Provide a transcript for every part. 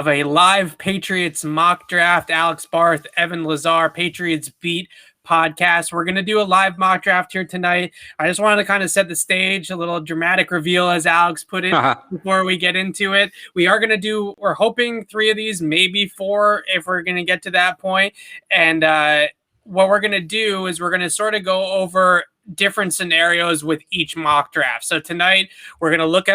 of a live Patriots mock draft. Alex Barth, Evan Lazar, Patriots Beat Podcast. We're going to do a live mock draft here tonight. I just wanted to kind of set the stage, a little dramatic reveal, as Alex put it, before we get into it. We're hoping 3 of these, maybe 4, if we're going to get to that point. And what we're going to do is we're going to sort of go over different scenarios with each mock draft. So tonight we're going to look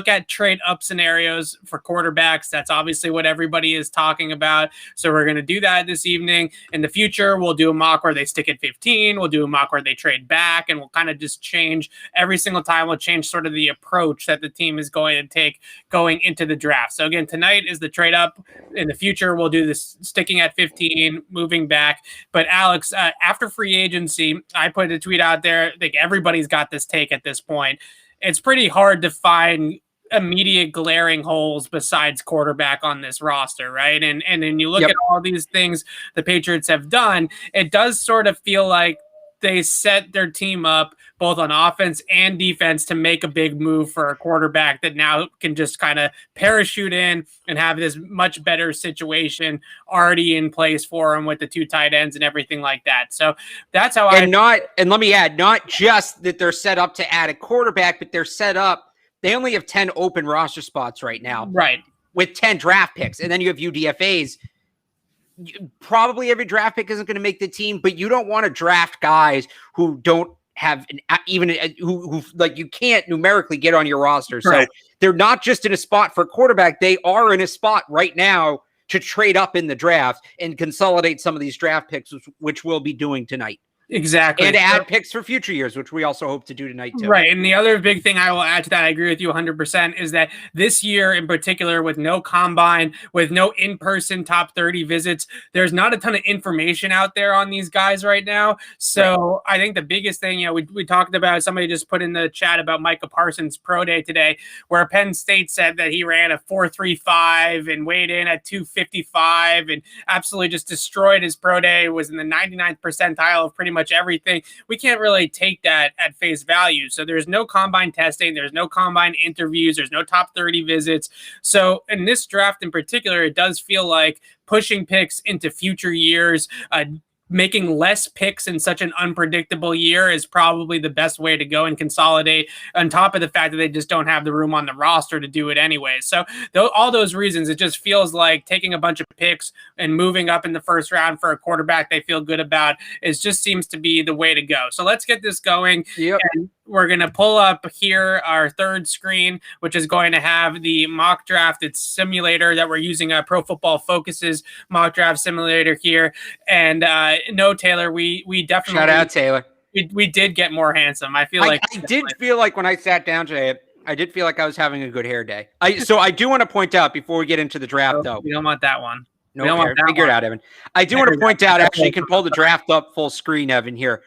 at trade up scenarios for quarterbacks. That's obviously what everybody is talking about. So we're going to do that this evening. In the future, we'll do a mock where they stick at 15. We'll do a mock where they trade back, and we'll kind of just change every single time. We'll change sort of the approach that the team is going to take going into the draft. So again, tonight is the trade up. In the future, we'll do this sticking at 15, moving back. But Alex, after free agency, I put a tweet out there. I think everybody's got this take at this point. It's pretty hard to find immediate glaring holes besides quarterback on this roster, right? And then you look at all these things the Patriots have done, it does sort of feel like they set their team up both on offense and defense to make a big move for a quarterback that now can just kind of parachute in and have this much better situation already in place for him with the 2 tight ends and everything like that. So that's how and let me add, not just that they're set up to add a quarterback, but they're set up. They only have 10 open roster spots right now. Right. With 10 draft picks. And then you have UDFAs. Probably every draft pick isn't going to make the team, but you don't want to draft guys who don't have who like you can't numerically get on your roster. So they're not just in a spot for quarterback. They are in a spot right now to trade up in the draft and consolidate some of these draft picks, which we'll be doing tonight. Exactly. And add picks for future years, which we also hope to do tonight too. Right. And the other big thing I will add to that, I agree with you 100%, is that this year in particular, with no combine, with no in-person top 30 visits, there's not a ton of information out there on these guys right now. So I think the biggest thing, we talked about, somebody just put in the chat about Micah Parsons' pro day today, where Penn State said that he ran a 4.35 and weighed in at 255 and absolutely just destroyed his pro day, was in the 99th percentile of pretty much everything. We can't really take that at face value. So there's no combine testing, there's no combine interviews, there's no top 30 visits. So in this draft in particular, it does feel like pushing picks into future years, making less picks in such an unpredictable year is probably the best way to go and consolidate, on top of the fact that they just don't have the room on the roster to do it anyway. So all those reasons, it just feels like taking a bunch of picks and moving up in the first round for a quarterback they feel good about just seems to be the way to go. So let's get this going. Yep. And we're going to pull up here our third screen, which is going to have the mock draft. It's simulator that we're using, Pro Football Focus's mock draft simulator here. And no, Taylor, we definitely... Shout out, Taylor. We did get more handsome. I feel like when I sat down today, I did feel like I was having a good hair day. So I do want to point out before we get into the draft, though. We don't want that one. No, figure it out, Evan. I do want to point out, actually, you can pull the draft up full screen, Evan, here.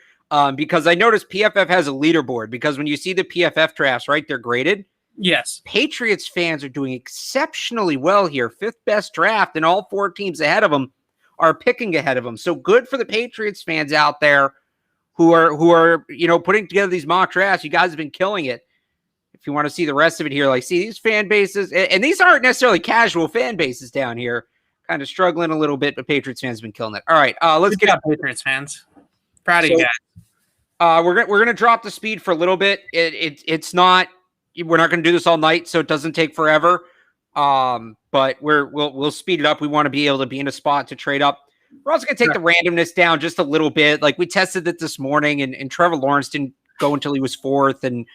Because I noticed PFF has a leaderboard, because when you see the PFF drafts, right, they're graded. Yes. Patriots fans are doing exceptionally well here. 5th best draft, and all 4 teams ahead of them are picking ahead of them. So good for the Patriots fans out there who are putting together these mock drafts. You guys have been killing it. If you want to see the rest of it here, like, see these fan bases, and these aren't necessarily casual fan bases down here, kind of struggling a little bit, but Patriots fans have been killing it. All right, let's get up, Patriots fans. Proud of you guys. We're gonna drop the speed for a little bit. It's not, we're not gonna do this all night, so it doesn't take forever. But we'll speed it up. We want to be able to be in a spot to trade up. We're also gonna take the randomness down just a little bit. Like, we tested it this morning, and Trevor Lawrence didn't go until he was 4th, and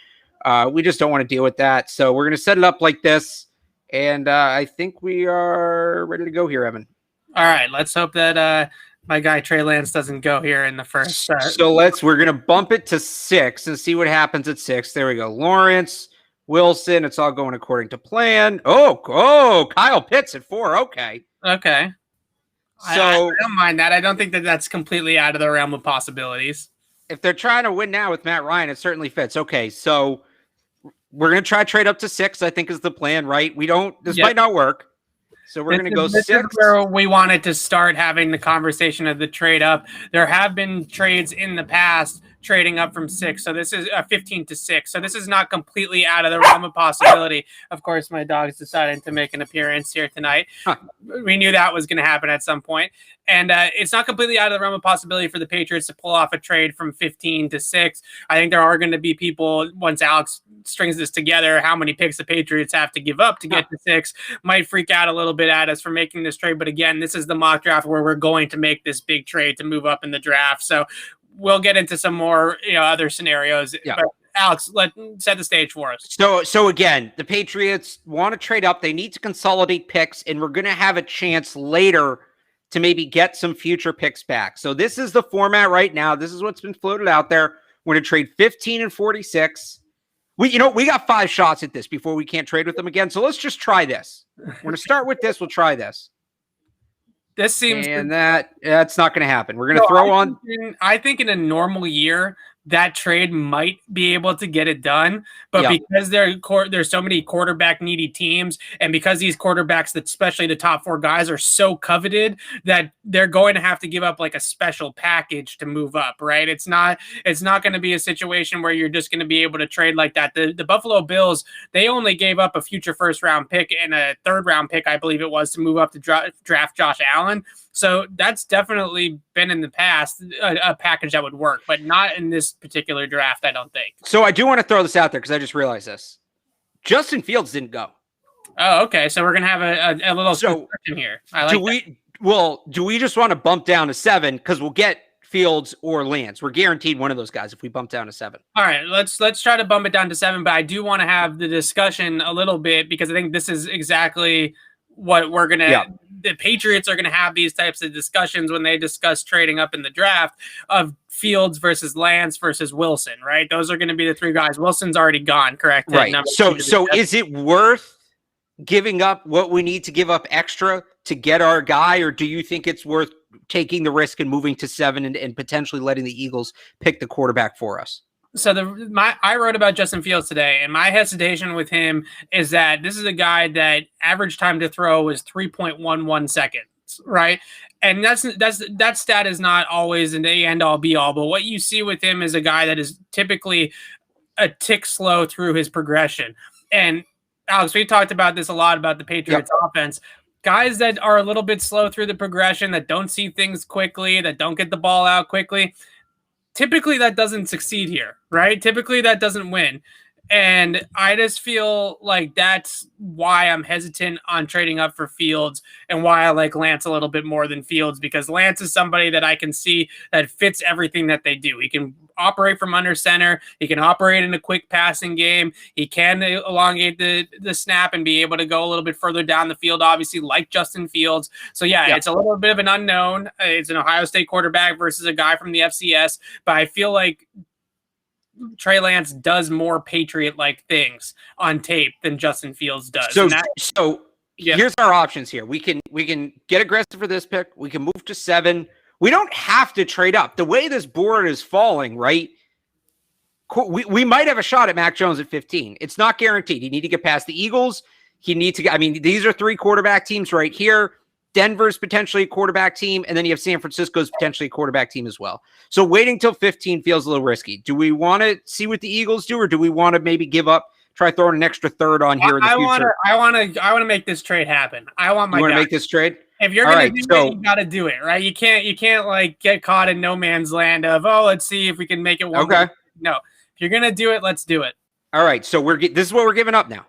we just don't want to deal with that. So we're gonna set it up like this, and I think we are ready to go here, Evan. All right, let's hope that my guy Trey Lance doesn't go here in the first. So we're going to bump it to 6 and see what happens at 6. There we go. Lawrence, Wilson. It's all going according to plan. Oh, Kyle Pitts at 4. Okay. So I don't mind that. I don't think that that's completely out of the realm of possibilities. If they're trying to win now with Matt Ryan, it certainly fits. Okay. So we're going to try trade up to 6, I think is the plan, right? This might not work. So we're going to go 6. This is where we wanted to start having the conversation of the trade up. There have been trades in the past trading up from 6. So this is 15 to 6. So this is not completely out of the realm of possibility. Of course, my dog's deciding to make an appearance here tonight. We knew that was going to happen at some point. And it's not completely out of the realm of possibility for the Patriots to pull off a trade from 15 to 6. I think there are going to be people, once Alex strings this together, how many picks the Patriots have to give up to get to 6, might freak out a little bit at us for making this trade. But again, this is the mock draft where we're going to make this big trade to move up in the draft. So we'll get into some more, other scenarios. Yeah. But Alex, let's set the stage for us. So again, the Patriots want to trade up. They need to consolidate picks, and we're going to have a chance later to maybe get some future picks back. So this is the format right now. This is what's been floated out there. We're going to trade 15 and 46. We got 5 shots at this before we can't trade with them again. So let's just try this. We're going to start with this. We'll try this. This seems, and that's not going to happen. We're going to throw on. I think in a normal year, that trade might be able to get it done, but because there's so many quarterback needy teams, and because these quarterbacks, especially the top 4 guys, are so coveted that they're going to have to give up like a special package to move up, right? It's not going to be a situation where you're just going to be able to trade like that. The Buffalo Bills, they only gave up a future first round pick and a 3rd round pick, I believe it was, to move up to draft Josh Allen. So that's definitely been in the past a package that would work, but not in this particular draft, I don't think. So I do want to throw this out there because I just realized this. Justin Fields didn't go. Oh, okay. So we're going to have a little description here. I like do we just want to bump down to 7 because we'll get Fields or Lance? We're guaranteed one of those guys if we bump down to 7. All right, let's try to bump it down to 7, but I do want to have the discussion a little bit because I think this is exactly what we're going to the Patriots are going to have these types of discussions when they discuss trading up in the draft of Fields versus Lance versus Wilson, right? Those are going to be the 3 guys. Wilson's already gone, correct? Right. So is it worth giving up what we need to give up extra to get our guy, or do you think it's worth taking the risk and moving to 7 and potentially letting the Eagles pick the quarterback for us? So I wrote about Justin Fields today, and my hesitation with him is that this is a guy that average time to throw was 3.11 seconds, right? And that stat is not always an end all be all, but what you see with him is a guy that is typically a tick slow through his progression. And Alex, we talked about this a lot about the Patriots offense. Guys that are a little bit slow through the progression, that don't see things quickly, that don't get the ball out quickly, typically that doesn't succeed here, right? Typically that doesn't win. And I just feel like that's why I'm hesitant on trading up for Fields and why I like Lance a little bit more than Fields, because Lance is somebody that I can see that fits everything that they do. He can operate from under center. He can operate in a quick passing game. He can elongate the snap and be able to go a little bit further down the field, obviously, like Justin Fields. So, it's a little bit of an unknown. It's an Ohio State quarterback versus a guy from the FCS, but I feel like Trey Lance does more Patriot-like things on tape than Justin Fields does. So here's our options here. We can get aggressive for this pick. We can move to 7. We don't have to trade up. The way this board is falling, right? We might have a shot at Mac Jones at 15. It's not guaranteed. You need to get past the Eagles. These are 3 quarterback teams right here. Denver's potentially a quarterback team, and then you have San Francisco's potentially a quarterback team as well. So waiting till 15 feels a little risky. Do we want to see what the Eagles do, or do we want to maybe give up, try throwing an extra 3rd on here in the future? I want to make this trade happen. I want my guy. You want to make this trade? If you're going to do it, you got to do it, right? You can't like get caught in no man's land of, let's see if we can make it one. Okay. No, if you're going to do it, let's do it. All right. So this is what we're giving up now.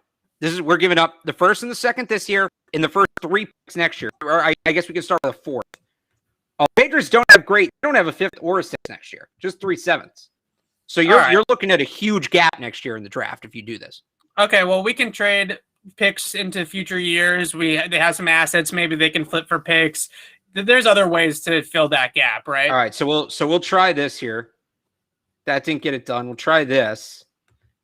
We're giving up the 1st and the 2nd this year, in the first 3 picks next year. Or I guess we can start with a 4th. Patriots don't have a 5th or a 6th next year, just 3 7ths. So you're looking at a huge gap next year in the draft if you do this. Okay, well, we can trade picks into future years. They have some assets, maybe they can flip for picks. There's other ways to fill that gap, right? All right, so we'll try this here. That didn't get it done. We'll try this.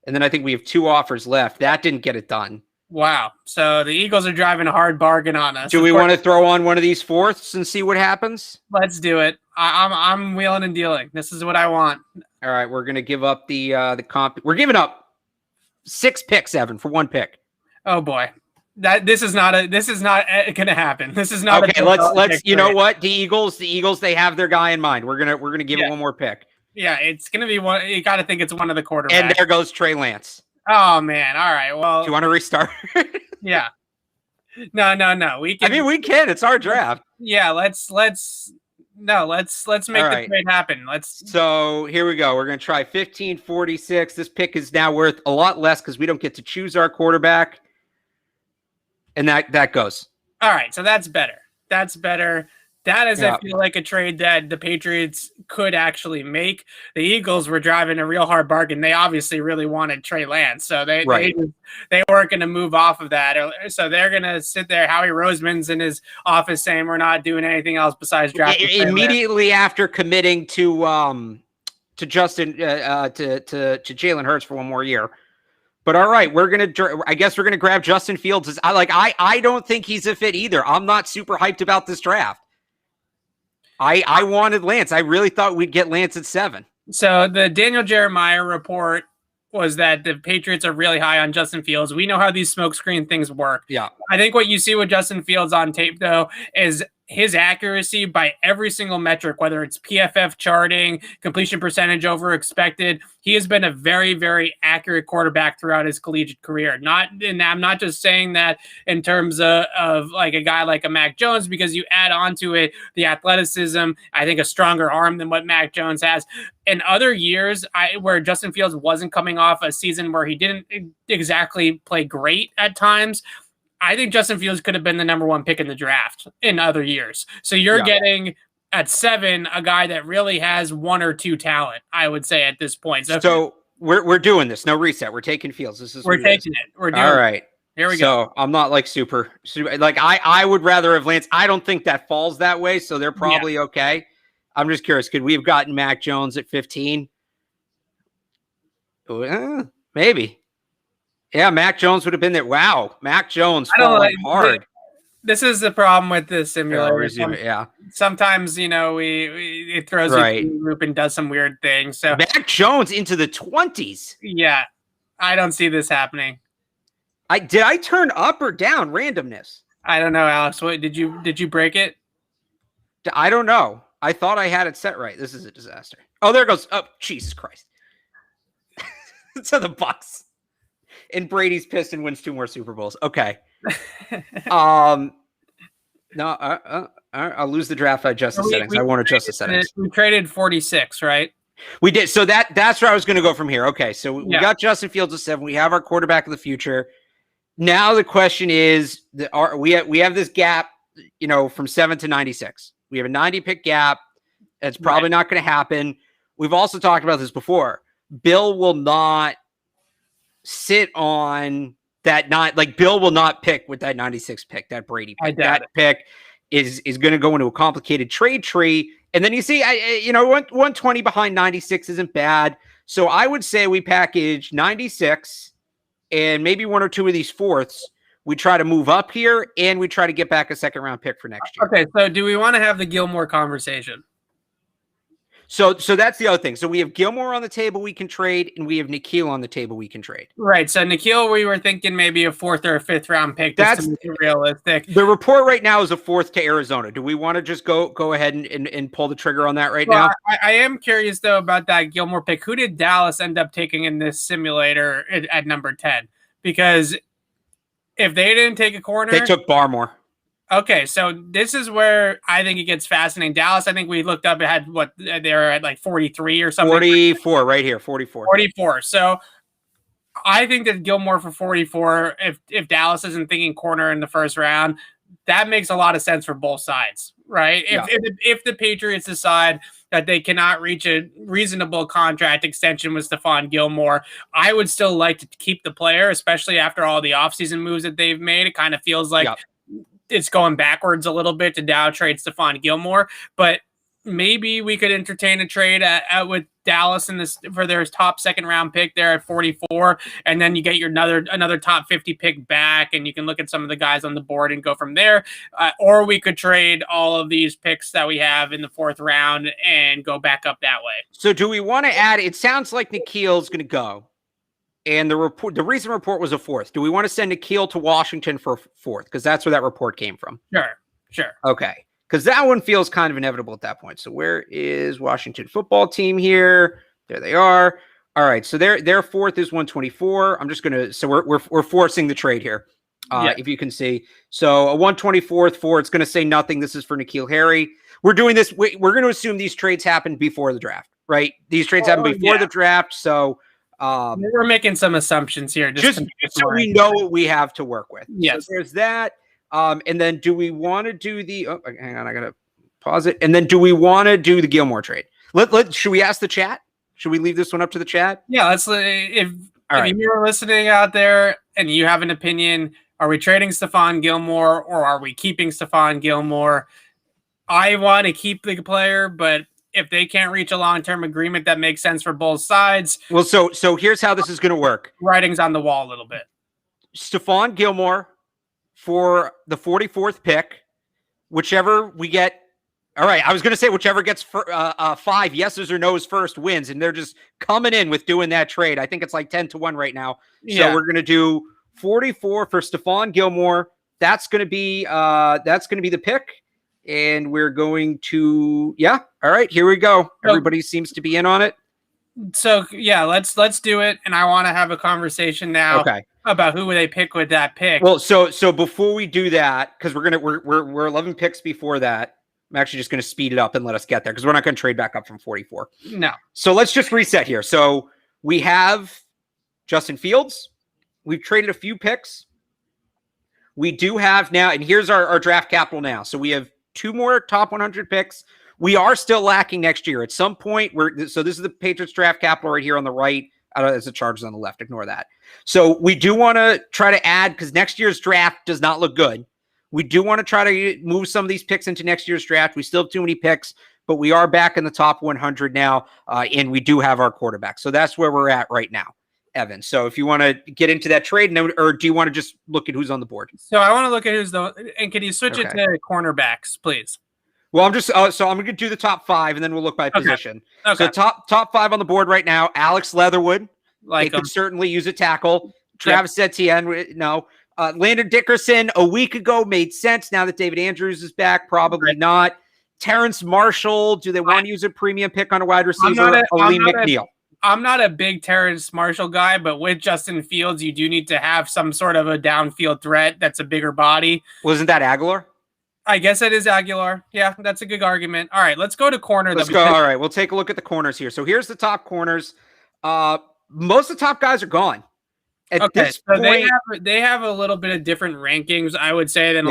And then I think we have 2 offers left. That didn't get it done. Wow. So the Eagles are driving a hard bargain on us. Do we want to throw on one of these 4ths and see what happens? Let's do it. I'm wheeling and dealing. This is what I want. All right, we're going to give up the comp. We're giving up 6 picks, Evan, for 1 pick. Oh boy. This is not going to happen. This is not okay. Let's. You know what? The Eagles. They have their guy in mind. We're gonna give it one more pick. Yeah, it's going to be one. You got to think it's one of the quarterbacks. And there goes Trey Lance. Oh, man. All right. Well, do you want to restart? Yeah. No. We can. I mean, we can. It's our draft. Yeah. Let's make the trade happen. So here we go. We're going to try 1546. This pick is now worth a lot less because we don't get to choose our quarterback. And that goes. All right. So that's better. That is, I feel like, a trade that the Patriots could actually make. The Eagles were driving a real hard bargain. They obviously really wanted Trey Lance, so they weren't going to move off of that. So they're going to sit there. Howie Roseman's in his office saying we're not doing anything else besides drafting immediately after committing to Justin to Jalen Hurts for one more year. But all right, I guess we're gonna grab Justin Fields. I don't think he's a fit either. I'm not super hyped about this draft. I wanted Lance. I really thought we'd get Lance at 7. So the Daniel Jeremiah report was that the Patriots are really high on Justin Fields. We know how these smokescreen things work. Yeah. I think what you see with Justin Fields on tape, though, is his accuracy by every single metric, whether it's PFF charting, completion percentage over expected. He has been a very, very accurate quarterback throughout his collegiate career. And I'm not just saying that in terms of like a guy like a Mac Jones, because you add on to it the athleticism, I think a stronger arm than what Mac Jones has. In other years where Justin Fields wasn't coming off a season where he didn't exactly play great at times, I think Justin Fields could have been the number 1 pick in the draft in other years. So you're getting at 7 a guy that really has 1 or 2 talent, I would say at this point. So we're doing this. No reset. We're taking Fields. We're taking it. We're doing all right. It. Here we go. So I'm not like super like I would rather have Lance. I don't think that falls that way. So they're probably okay. I'm just curious. Could we have gotten Mac Jones at 15? Maybe. Yeah, Mac Jones would have been there. Wow, Mac Jones falling hard. This is the problem with this simulator. Yeah. Sometimes, it throws you through the loop and does some weird things. So Mac Jones into the 20s. Yeah, I don't see this happening. Did I turn up or down randomness? I don't know, Alex. What did you break it? I don't know. I thought I had it set right. This is a disaster. Oh, there it goes. Oh, Jesus Christ. To the Bucs. And Brady's pissed and wins 2 more Super Bowls. Okay. No, I'll lose the draft by adjust the settings. I won't adjust the settings. We traded 46, right? We did. So that's where I was going to go from here. Okay, so we got Justin Fields at 7. We have our quarterback of the future. Now the question is, we have this gap, from 7 to 96. We have a 90 pick gap. That's probably not going to happen. We've also talked about this before. Bill will not sit on that Bill will not pick with that 96 pick, that Brady pick. That pick is going to go into a complicated trade tree. And then you see, 120 behind 96 isn't bad. So I would say we package 96 and maybe 1 or 2 of these fourths. We try to move up here and we try to get back a 2nd round pick for next year. Okay. So do we want to have the Gilmore conversation? So that's the other thing. So we have Gilmore on the table we can trade, and we have N'Keal on the table we can trade. Right. So N'Keal, we were thinking maybe a 4th or a 5th round pick. That's realistic. The report right now is a 4th to Arizona. Do we want to just go ahead and pull the trigger on that now? I am curious though about that Gilmore pick. Who did Dallas end up taking in this simulator at number 10? Because if they didn't take a corner, they took Barmore. Okay, so this is where I think it gets fascinating. Dallas, I think we looked up, it had they were at like 43 or something. 44 right here, 44. 44. So I think that Gilmore for 44, if Dallas isn't thinking corner in the 1st round, that makes a lot of sense for both sides, right? If the Patriots decide that they cannot reach a reasonable contract extension with Stephon Gilmore, I would still like to keep the player, especially after all the offseason moves that they've made. It kind of feels like it's going backwards a little bit to now trade Stephon Gilmore, but maybe we could entertain a trade with Dallas in this for their top 2nd round pick there at 44, and then you get your another top 50 pick back, and you can look at some of the guys on the board and go from there. Or we could trade all of these picks that we have in the 4th round and go back up that way. So do we want to add? It sounds like N'Keal's going to go. And the recent report was a 4th. Do we want to send N'Keal to Washington for a 4th? Because that's where that report came from. Sure. Okay. because that one feels kind of inevitable at that point. So where is Washington football team here? There they are. All right, so their fourth is 124. I'm just gonna we're forcing the trade here. If you can see, so a 124th for it's gonna say nothing. This is for N'Keal Harry. We're doing this. We're going to assume these trades happened before the draft, right? These trades happened before the draft, so we're making some assumptions here, just so we know what we have to work with. Yes, so there's that. And then do we want to do the? Oh, hang on, I gotta pause it. And then do we want to do the Gilmore trade? Should we ask the chat? Should we leave this one up to the chat? Yeah, let's. If you're listening out there and you have an opinion, are we trading Stephon Gilmore or are we keeping Stephon Gilmore? I want to keep the player, but if they can't reach a long-term agreement that makes sense for both sides. Well, so here's how this is going to work. Writing's on the wall a little bit. Stephon Gilmore for the 44th pick, whichever we get. All right, I was going to say whichever gets 5 yeses or nos first wins, and they're just coming in with doing that trade. I think it's like 10-1 right now. So we're going to do 44 for Stephon Gilmore. That's going to be the pick. And we're going to, all right, here we go. Everybody seems to be in on it. So let's do it. And I want to have a conversation now about who they pick with that pick. Well, so before we do that, because we're 11 picks before that, I'm actually just going to speed it up and let us get there because we're not going to trade back up from 44. No. So let's just reset here. So we have Justin Fields. We've traded a few picks. We do have now, and here's our draft capital now. So we have 2 more top 100 picks. We are still lacking next year. At some point, so this is the Patriots draft capital right here on the right. As the Chargers on the left. Ignore that. So we do want to try to add, because next year's draft does not look good. We do want to try to move some of these picks into next year's draft. We still have too many picks, but we are back in the top 100 now, and we do have our quarterback. So that's where we're at right now, Evan. So if you want to get into that trade, or do you want to just look at who's on the board? So I want to look at and can you switch it to cornerbacks, please? Well, I'm just so I'm going to do the top 5, and then we'll look by position. Okay. So top 5 on the board right now: Alex Leatherwood. They could certainly use a tackle. Travis Etienne, no. Landon Dickerson a week ago made sense. Now that David Andrews is back, probably not. Terrence Marshall. Do they want to use a premium pick on a wide receiver? McNeil. I'm not a big Terrence Marshall guy, but with Justin Fields, you do need to have some sort of a downfield threat that's a bigger body. Wasn't that Aguilar? I guess it is Aguilar. Yeah, that's a good argument. All right, let's go to corner. Let's go. All right, we'll take a look at the corners here. So here's the top corners. Most of the top guys are gone. At this point, they have a little bit of different rankings, I would say, than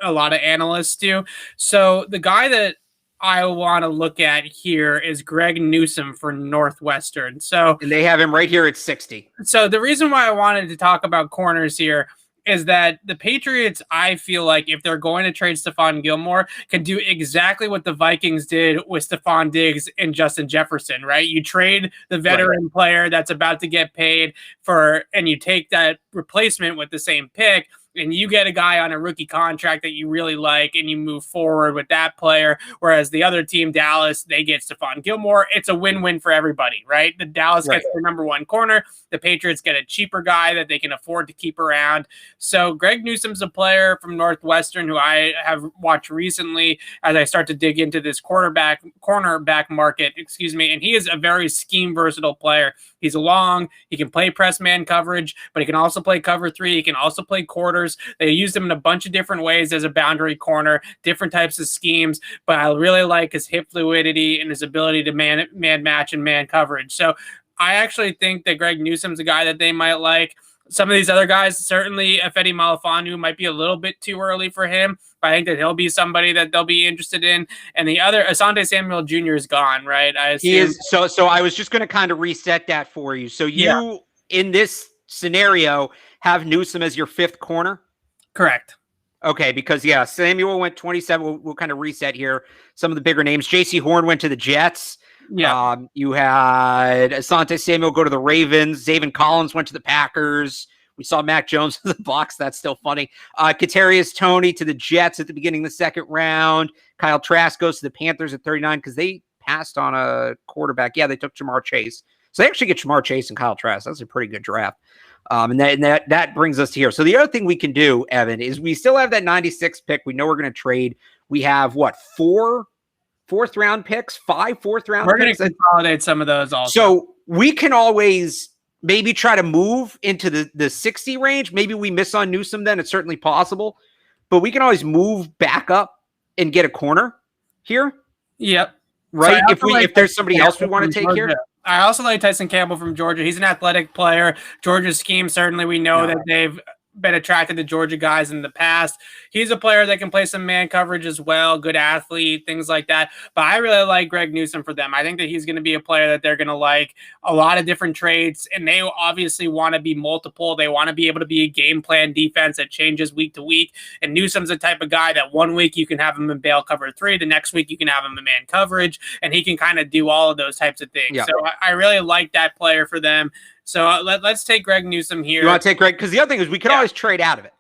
a lot of analysts do. So the guy that I want to look at here is Greg Newsome for Northwestern. And they have him right here at 60. So the reason why I wanted to talk about corners here is that the Patriots, I feel like if they're going to trade Stephon Gilmore, can do exactly what the Vikings did with Stephon Diggs and Justin Jefferson, right? You trade the veteran player that's about to get paid and you take that replacement with the same pick, and you get a guy on a rookie contract that you really like, and you move forward with that player. Whereas the other team, Dallas, they get Stephon Gilmore. It's a win-win for everybody, right? The Dallas gets their number 1 corner. The Patriots get a cheaper guy that they can afford to keep around. So Greg Newsome's a player from Northwestern who I have watched recently as I start to dig into this cornerback market, and he is a very scheme versatile player. He's long. He can play press man coverage, but he can also play cover 3. He can also play quarters. They used him in a bunch of different ways as a boundary corner, different types of schemes, but I really like his hip fluidity and his ability to man match and man coverage. So I actually think that Greg Newsome's a guy that they might like. Some of these other guys, certainly Fedi Malifonwu might be a little bit too early for him, but I think that he'll be somebody that they'll be interested in. And the other, Asante Samuel Jr. is gone, right? He is. So I was just going to kind of reset that for you. So you, in this scenario, have Newsome as your 5th corner? Correct. Okay, because Samuel went 27. We'll kind of reset here. Some of the bigger names. J.C. Horn went to the Jets. Yeah. You had Asante Samuel go to the Ravens. Zaven Collins went to the Packers. We saw Mac Jones to the Bucs. That's still funny. Kadarius Toney to the Jets at the beginning of the 2nd round. Kyle Trask goes to the Panthers at 39 because they passed on a quarterback. Yeah, they took Jamar Chase. So they actually get Jamar Chase and Kyle Trask. That's a pretty good draft. And that brings us to here. So the other thing we can do, Evan, is we still have that 96 pick. We know we're going to trade. We have what, 4 fourth-round picks, 5 fourth-round picks? We're going to consolidate some of those also. So we can always maybe try to move into the 60 range. Maybe we miss on Newsome then. It's certainly possible. But we can always move back up and get a corner here. Yep. Right? So if there's somebody else we want to take here. I also like Tyson Campbell from Georgia. He's an athletic player. Georgia's scheme, certainly we know that they've been attracted to Georgia guys in the past. He's a player that can play some man coverage as well, good athlete, things like that. But I really like Greg Newsome for them. I think that he's going to be a player that they're going to like, a lot of different traits, and they obviously want to be multiple. They want to be able to be a game plan defense that changes week to week. And Newsome's the type of guy that one week you can have him in bail cover 3, the next week you can have him in man coverage, and he can kind of do all of those types of things. Yeah. So I really like that player for them. So let's take Greg Newsome here. You want to take Greg? Because the other thing is we could always trade out of it.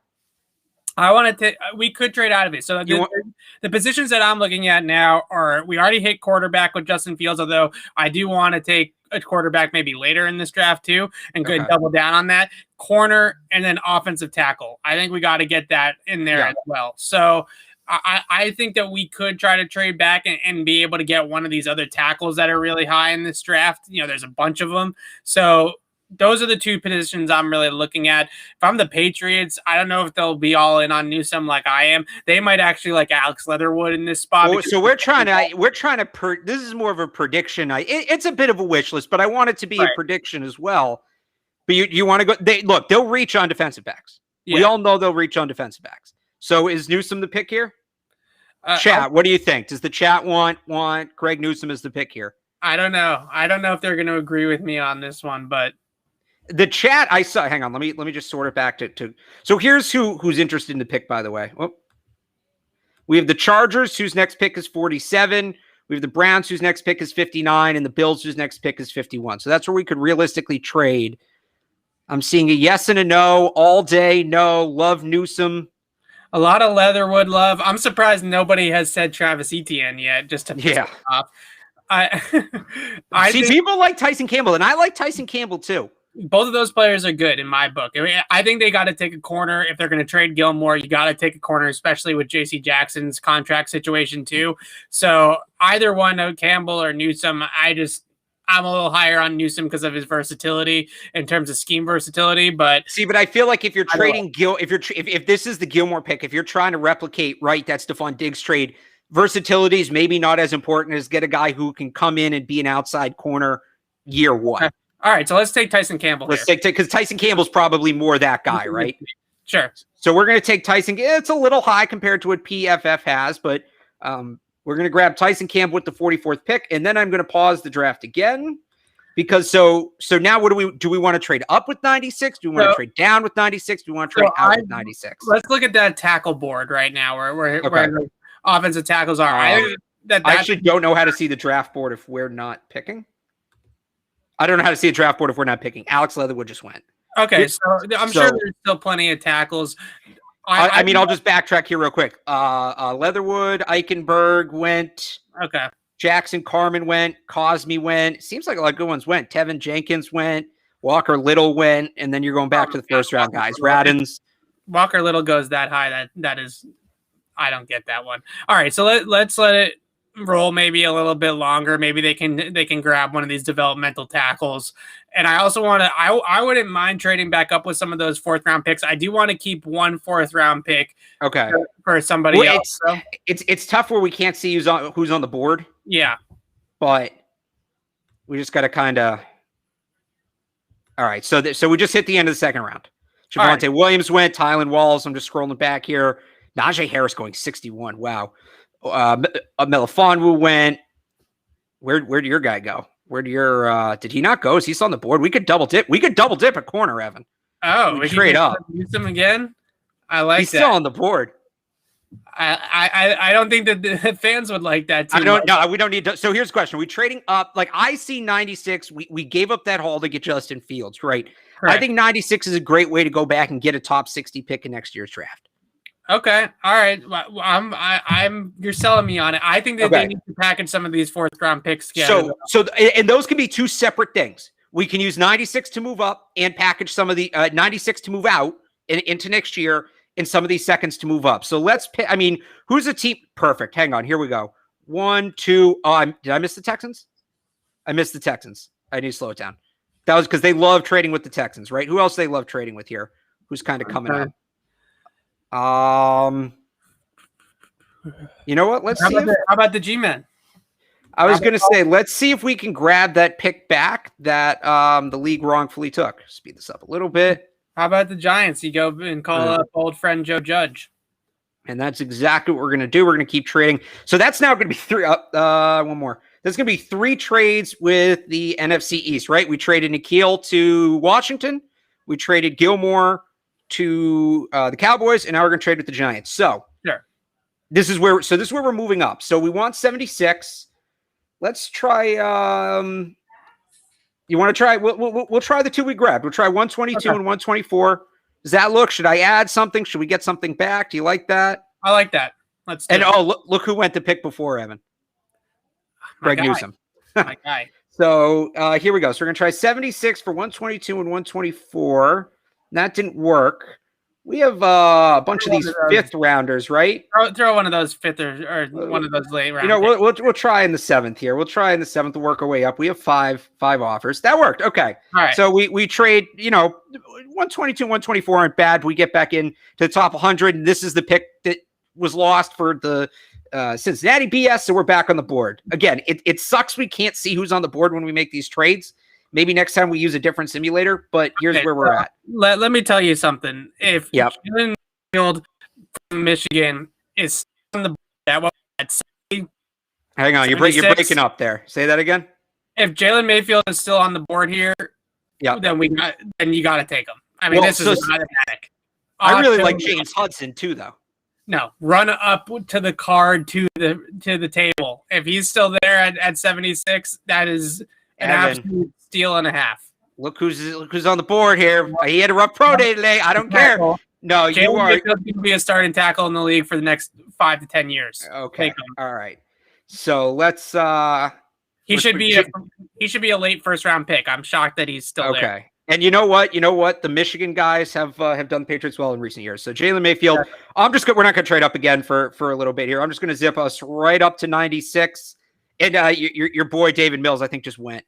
We could trade out of it. So the positions that I'm looking at now are, we already hit quarterback with Justin Fields, although I do want to take a quarterback maybe later in this draft too, and go double down on that. Corner and then offensive tackle. I think we got to get that in there as well. So I think that we could try to trade back and be able to get one of these other tackles that are really high in this draft. You know, there's a bunch of them. So those are the 2 positions I'm really looking at. If I'm the Patriots, I don't know if they'll be all in on Newsome like I am. They might actually like Alex Leatherwood in this spot. Well, so we're trying to, this is more of a prediction. It's a bit of a wish list, but I want it to be a prediction as well. But you want to go, they'll reach on defensive backs. Yeah. We all know they'll reach on defensive backs. So is Newsome the pick here? Chat, what do you think? Does the chat want Greg Newsome as the pick here? I don't know. I don't know if they're going to agree with me on this one, but the chat I saw. Hang on, let me just sort it back to. So here's who's interested in the pick. By the way, we have the Chargers, whose next pick is 47. We have the Browns, whose next pick is 59, and the Bills, whose next pick is 51. So that's where we could realistically trade. I'm seeing a yes and a no all day. No, love Newsome. A lot of Leatherwood love. I'm surprised nobody has said Travis Etienne yet. Just to piss me off. I see people like Tyson Campbell, and I like Tyson Campbell too. Both of those players are good in my book. I think they got to take a corner. If they're going to trade Gilmore, you got to take a corner, especially with J.C. Jackson's contract situation too. So either one, Campbell or Newsome, I'm a little higher on Newsome because of his versatility in terms of scheme versatility. But I feel like if you're trading if this is the Gilmore pick, if you're trying to replicate, that Stephon Diggs trade, versatility is maybe not as important as get a guy who can come in and be an outside corner year one. Okay. All right, so let's take Tyson Campbell. Let's take because Tyson Campbell's probably more that guy, right? Sure. So we're going to take Tyson. It's a little high compared to what PFF has, but we're going to grab Tyson Campbell with the 44th pick, and then I'm going to pause the draft again because so now what do we want to trade up with 96? Do we want to trade down with 96? Do we want to trade out with 96? Let's look at that tackle board right now where the offensive tackles are. I actually don't know how to see the draft board if we're not picking. I don't know how to see a draft board if we're not picking. Alex Leatherwood just went. Okay, so I'm sure there's still plenty of tackles. I mean, I'll just backtrack here real quick. Leatherwood, Eichenberg went. Okay. Jackson Carman went. Cosme went. It seems like a lot of good ones went. Tevin Jenkins went. Walker Little went. And then you're going back to the first round guys. Radins. Walker Little goes that high. That is, I don't get that one. All right, so let's let it roll maybe a little bit longer. Maybe they can grab one of these developmental tackles. And I also want to, I wouldn't mind trading back up with some of those 4th round picks. I do want to keep 1 4th round pick for somebody else. It's tough where we can't see who's on the board. Yeah. But we just got to kind of, all right. So we just hit the end of the 2nd round. Javonte Williams went, Tylan Wallace. I'm just scrolling back here. Najee Harris going 61. Wow. Melifonwu went. Where'd your guy go? Did he not go? Is he still on the board? We could double dip. We could double dip a corner, Evan. Oh, we trade up. Use him again. I like He's still on the board. I don't think that the fans would like that. We don't need to. So here's the question: are we trading up? Like I see 96. We gave up that haul to get Justin Fields, right? Correct. I think 96 is a great way to go back and get a top 60 pick in next year's draft. Okay. All right. You're selling me on it. I think that they need to package some of these 4th round picks together. So, and those can be 2 separate things. We can use 96 to move up and package some of the 96 to move out into next year and some of these seconds to move up. So let's pick. I mean, who's a team? Perfect. Hang on. Here we go. 1, 2. Did I miss the Texans? I missed the Texans. I need to slow it down. That was because they love trading with the Texans, right? Who else they love trading with here? Who's kind of coming up? You know what? Let's see. How about the G-Men? I was going to say, let's see if we can grab that pick back that the league wrongfully took. Speed this up a little bit. How about the Giants? You go and call up old friend Joe Judge. And that's exactly what we're going to do. We're going to keep trading. So that's now going to be three. One more. There's going to be 3 trades with the NFC East, right? We traded Nikhil to Washington. We traded Gilmore to the Cowboys, and now we're going to trade with the Giants. So sure. This is where we're moving up. So we want 76. Let's try. You want to try? We'll try the 2 we grabbed. We'll try 122 and 124. Does that look? Should I add something? Should we get something back? Do you like that? I like that. Let's. Do and it. Look who went to pick before Evan. My Greg guy. Newsome. My guy. So here we go. So we're gonna try 76 for 122 and 124. That didn't work. We have a bunch of these 5th rounders, right? Throw one of those 5th or one of those late round. You know, we'll try in the 7th here. We'll try in the 7th to work our way up. We have five offers. That worked. Okay. All right. So we trade, 122, 124 aren't bad. We get back in to the top 100. And this is the pick that was lost for the Cincinnati BS. So we're back on the board. Again, it sucks we can't see who's on the board when we make these trades. Maybe next time we use a different simulator, but here's where we're at. Let me tell you something. If Jalen Mayfield from Michigan is on the board hang on, you're breaking up there. Say that again. If Jalen Mayfield is still on the board here, then you got to take him. I mean, this is automatic. I really like James Hudson too, though. No, run up to the card to the table. If he's still there at 76, that is an absolute steal and a half. Look who's on the board here. He had a rough pro day today. I don't care. No, you are going to be a starting tackle in the league for the next 5 to 10 years. Okay. All right. So let's he should be a late first round pick. I'm shocked that he's still there. Okay. And you know what? The Michigan guys have done the Patriots well in recent years. So Jalen Mayfield, we're not going to trade up again for a little bit here. I'm just going to zip us right up to 96. And your boy David Mills, I think, just went.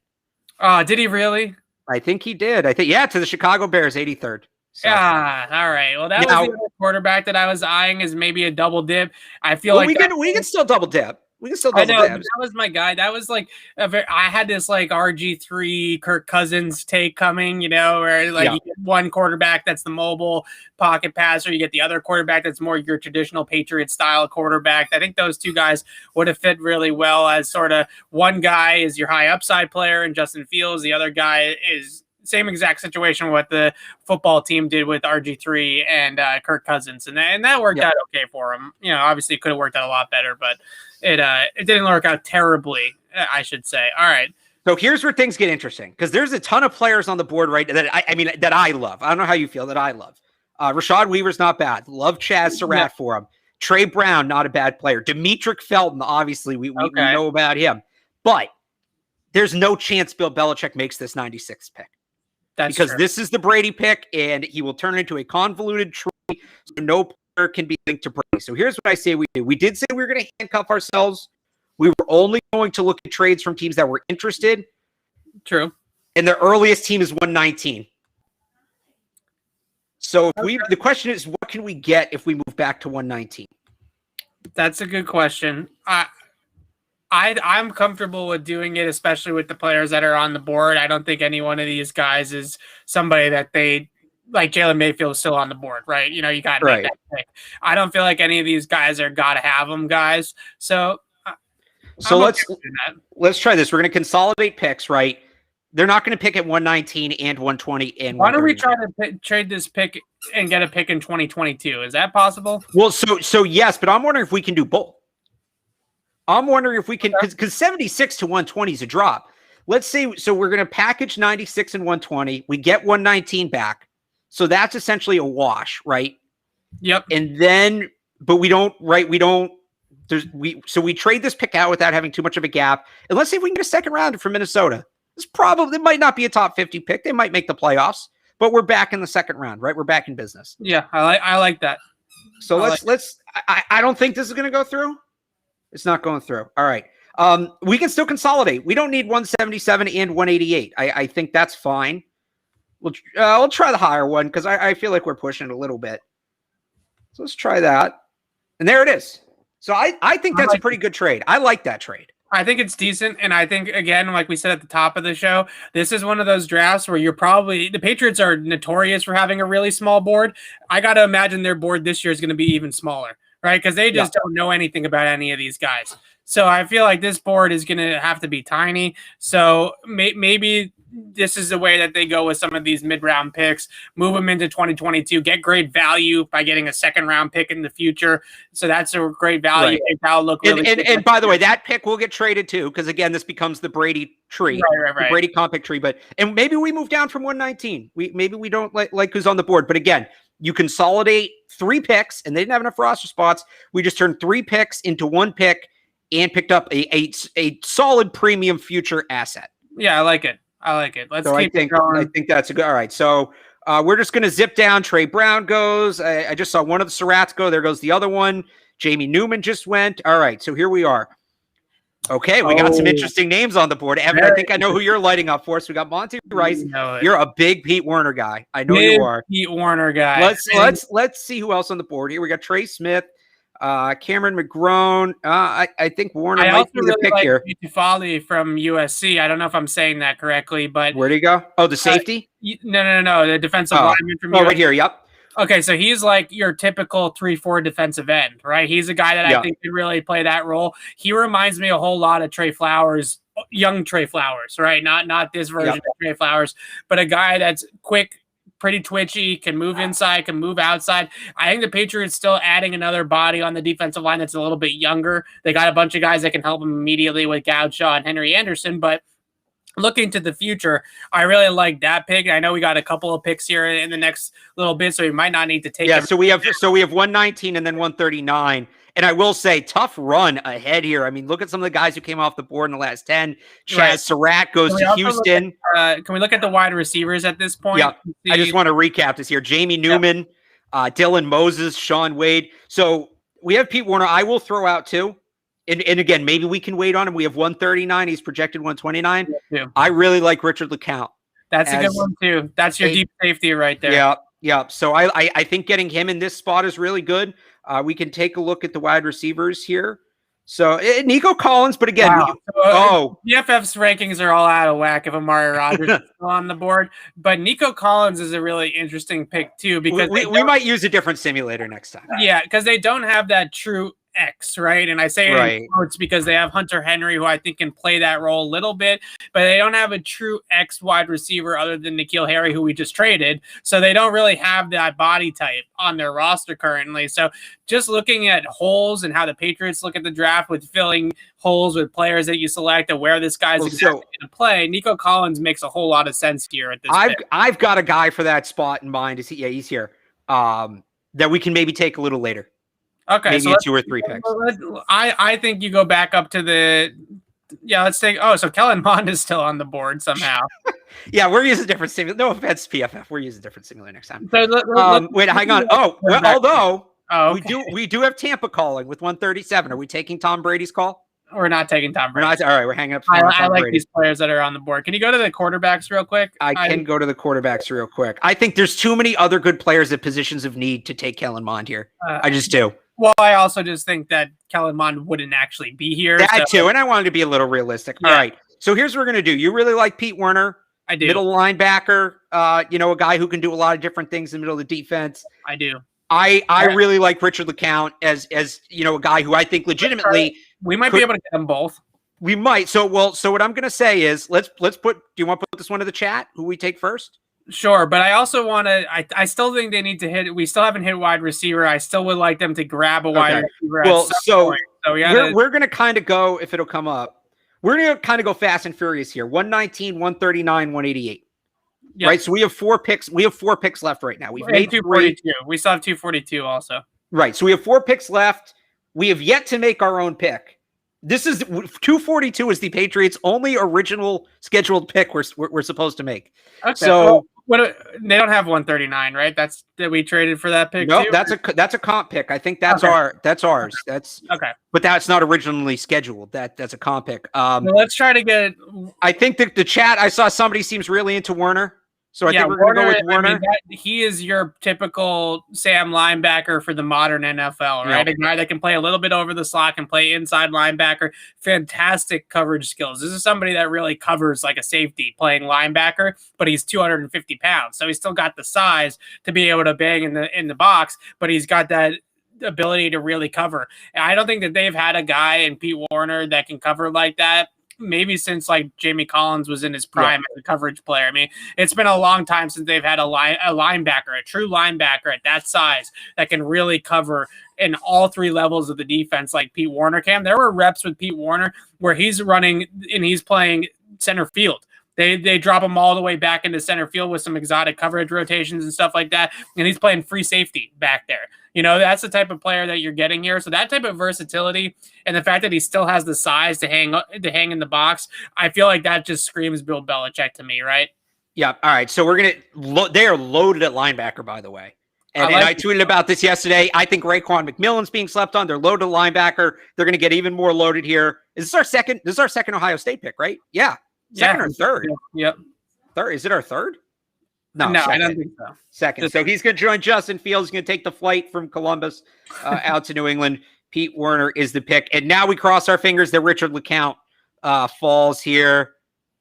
Did he really? I think he did. To the Chicago Bears, 83rd. So. Yeah. All right. Well, that was the other quarterback that I was eyeing as maybe a double dip. I feel like we can still double dip. We can still double dip. That was my guy. That was like I had this like RG3 Kirk Cousins take coming, where you get one quarterback that's the mobile pocket passer, you get the other quarterback that's more your traditional Patriot style quarterback. I think those 2 guys would have fit really well as sort of one guy is your high upside player and Justin Fields. The other guy is same exact situation what the football team did with RG3 and Kirk Cousins. And that worked out okay for him. Obviously it could have worked out a lot better, but it didn't work out terribly, I should say. All right. So here's where things get interesting because there's a ton of players on the board, right? That that I love. I don't know how you feel that I love. Rashad Weaver's not bad. Love Chaz Surratt for him. Trey Brown, not a bad player. Demetric Felton, obviously we know about him. But there's no chance Bill Belichick makes this 96th pick. That's because true. This is the Brady pick, and he will turn it into a convoluted tree, so no player can be linked to Brady. So here's what I say we do. We did say we were going to handcuff ourselves. We were only going to look at trades from teams that were interested. True. And the earliest team is 119. So the question is, what can we get if we move back to 119? That's a good question. I'm comfortable with doing it, especially with the players that are on the board. I don't think any one of these guys is somebody that they like. Jalen Mayfield is still on the board, right? You got to make that pick. I don't feel like any of these guys are got to have them guys. So let's try this. We're going to consolidate picks, right? They're not going to pick at 119 and 120 and. Why don't we try to trade this pick and get a pick in 2022? Is that possible? Well, so yes, but I'm wondering if we can do both. I'm wondering if we can, because 76 to 120 is a drop. Let's say, so we're going to package 96 and 120. We get 119 back. So that's essentially a wash, right? Yep. And then, but we don't, right? So we trade this pick out without having too much of a gap. And let's see if we can get a second rounder from Minnesota. It might not be a top 50 pick. They might make the playoffs, but we're back in the second round, right? We're back in business. Yeah, I like that. So I don't think this is going to go through. It's not going through. All right. We can still consolidate. We don't need 177 and 188. I think that's fine. We'll try the higher one because I feel like we're pushing it a little bit. So let's try that. And there it is. So I think that's a pretty good trade. I like that trade. I think it's decent. And I think, again, like we said at the top of the show, this is one of those drafts where the Patriots are notorious for having a really small board. I got to imagine their board this year is going to be even smaller, right? Because they just don't know anything about any of these guys. So I feel like this board is going to have to be tiny. So maybe this is the way that they go with some of these mid-round picks, move them into 2022, get great value by getting a second-round pick in the future. So that's a great value. Right. That'll look really and by the way, that pick will get traded too, because again, this becomes the Brady tree, right. The Brady comp pick tree. And maybe we move down from 119. Maybe we don't like who's on the board. But again, you consolidate 3 picks, and they didn't have enough roster spots. We just turned 3 picks into 1 pick and picked up a solid premium future asset. Yeah, I like it. Let's keep it going. I think that's a good. All right. So we're just going to zip down. Trey Brown goes. I just saw one of the Surratts go. There goes the other one. Jamie Newman just went. All right. So here we are. Okay. We got some interesting names on the board. Evan, I think I know who you're lighting up for. So we got Monty Rice. You're a big Pete Werner guy. I know you are. Pete Werner guy. Let's see who else on the board here. We got Trey Smith. Cameron McGrone. I think Warner might be the pick here. Tufali from USC. I don't know if I'm saying that correctly, but where'd he go? Oh, the safety? No. The defensive lineman from USC. Right here. Yep. Okay, so he's like your typical 3-4 defensive end, right? He's a guy that I think can really play that role. He reminds me a whole lot of Trey Flowers, young Trey Flowers, right? Not this version of Trey Flowers, but a guy that's quick, pretty twitchy, can move inside, can move outside. I think the Patriots still adding another body on the defensive line that's a little bit younger. They got a bunch of guys that can help them immediately with Gaudshaw and Henry Anderson, but looking to the future, I really like that pick. I know we got a couple of picks here in the next little bit, so we might not need to take. Yeah, so we have 119 and then 139. And I will say, tough run ahead here. I mean, look at some of the guys who came off the board in the last 10. Chaz Surratt goes to Houston. Can we look at the wide receivers at this point? Yeah, I just want to recap this here. Jamie Newman, Dylan Moses, Sean Wade. So we have Pete Werner. I will throw out too. And again, maybe we can wait on him. We have 139. He's projected 129. Yeah. I really like Richard LeCount. That's a good one too. That's your deep safety right there. Yeah. So I think getting him in this spot is really good. We can take a look at the wide receivers here. So Nico Collins, but again, PFF's rankings are all out of whack if Amari Rodgers is still on the board. But Nico Collins is a really interesting pick too, because we might use a different simulator next time. Yeah, because they don't have that true X, right? And I say it in quotes because they have Hunter Henry, who I think can play that role a little bit, but they don't have a true X wide receiver other than N'Keal Harry, who we just traded. So they don't really have that body type on their roster currently. So just looking at holes and how the Patriots look at the draft with filling holes with players that you select and where this guy's exactly going to play, Nico Collins makes a whole lot of sense here at this I've got a guy for that spot in mind. He's here. That we can maybe take a little later. Okay, maybe so 2 or 3 picks. I think you go back up to let's take. Oh, so Kellen Mond is still on the board somehow. Yeah, we're using different simulator. No offense, PFF. We're using different simulator next time. So wait, hang on. We do have Tampa calling with 137. Are we taking Tom Brady's call? We're not taking Tom Brady. All right, we're hanging up. I like these players that are on the board. Can you go to the quarterbacks real quick? I can go to the quarterbacks real quick. I think there's too many other good players at positions of need to take Kellen Mond here. I just do. Well, I also just think that Kellen Mond wouldn't actually be here. That too, and I wanted to be a little realistic. Yeah. All right, so here's what we're going to do. You really like Pete Werner. I do. Middle linebacker, a guy who can do a lot of different things in the middle of the defense. I do. I really like Richard LeCount as a guy who I think legitimately we might be able to get them both. We might. So what I'm going to say is let's put. Do you want to put this one in the chat? Who we take first? Sure, but I also want to. I still think they need to hit. We still haven't hit wide receiver. I still would like them to grab a wide receiver. Well, so we're going to kind of go, if it'll come up. We're going to kind of go fast and furious here. 119, 139, 188. Yep. Right. So we have 4 picks. We have 4 picks left right now. We've made 242. We still have 242 also. Right. So we have 4 picks left. We have yet to make our own pick. This is 242 is the Patriots' only original scheduled pick we're supposed to make. Okay. So they don't have 139, right? That we traded for that pick. No, too? that's a comp pick. I think that's ours. That's okay. But that's not originally scheduled. That's a comp pick. Well, let's try to get. I think the chat. I saw somebody seems really into Werner. So I think we're going to go with Werner. I mean, he is your typical Sam linebacker for the modern NFL, right? Yep. A guy that can play a little bit over the slot, can play inside linebacker, fantastic coverage skills. This is somebody that really covers like a safety playing linebacker, but he's 250 pounds. So he's still got the size to be able to bang in the box, but he's got that ability to really cover. And I don't think that they've had a guy in Pete Werner that can cover like that. Maybe since like Jamie Collins was in his prime as a coverage player. I mean, it's been a long time since they've had a linebacker, a true linebacker at that size that can really cover in all three levels of the defense like Pete Werner can. There were reps with Pete Werner where he's running and he's playing center field. They drop him all the way back into center field with some exotic coverage rotations and stuff like that, and he's playing free safety back there. That's the type of player that you're getting here. So that type of versatility and the fact that he still has the size to hang in the box, I feel like that just screams Bill Belichick to me, right? Yeah. All right. So they are loaded at linebacker, by the way. And I tweeted about this yesterday. I think Raekwon McMillan's being slept on. They're loaded at linebacker. They're going to get even more loaded here. This is our second Ohio State pick, right? Yeah. Second or third? Yep. Third. Is it our third? No, I don't think so. Second. So he's going to join Justin Fields. He's going to take the flight from Columbus out to New England. Pete Werner is the pick. And now we cross our fingers that Richard LeCount falls here.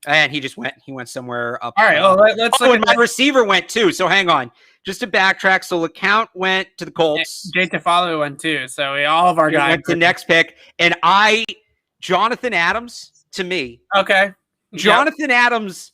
And he just went. He went somewhere up. All right. Well, let's look and my receiver went too. So hang on. Just to backtrack. So LeCount went to the Colts. Jay Tafalo went too. So all of our guys went to the next pick. And Jonathan Adams, to me. Okay. Jonathan Adams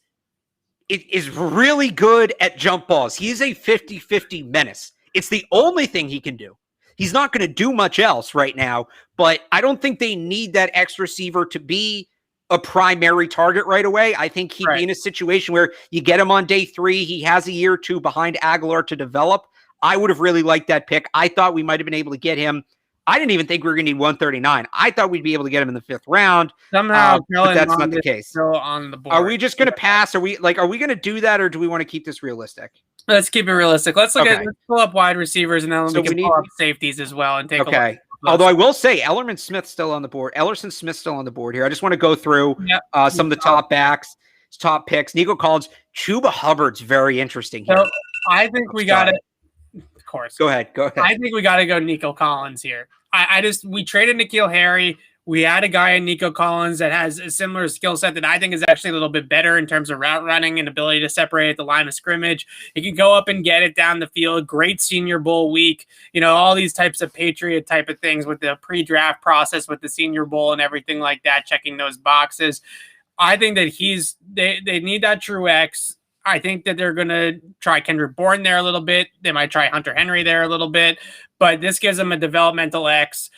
is really good at jump balls. He's a 50-50 menace. It's the only thing he can do. He's not going to do much else right now, but I don't think they need that X receiver to be a primary target right away. I think he'd be in a situation where you get him on day 3. He has a year or two behind Aguilar to develop. I would have really liked that pick. I thought we might have been able to get him. I didn't even think we were going to need 139. I thought we'd be able to get him in the 5th round. Somehow, but that's not the case. Still on the board. Are we just going to pass? Are we going to do that, or do we want to keep this realistic? Let's keep it realistic. Let's let's pull up wide receivers, and then we can pull up safeties as well and take a look. Although I will say Ellerson Smith's still on the board here. I just want to go through some of the top backs, top picks. Nico Collins, Chuba Hubbard's very interesting here. So I think we got it. Of course. Go ahead. I think we got to go Nico Collins here. We traded N'Keal Harry. We had a guy in Nico Collins that has a similar skill set that I think is actually a little bit better in terms of route running and ability to separate at the line of scrimmage. He can go up and get it down the field. Great Senior Bowl week. All these types of Patriot type of things with the pre-draft process, with the Senior Bowl and everything like that, checking those boxes. I think that they need that true X. I think that they're going to try Kendrick Bourne there a little bit. They might try Hunter Henry there a little bit, but this gives them a developmental X,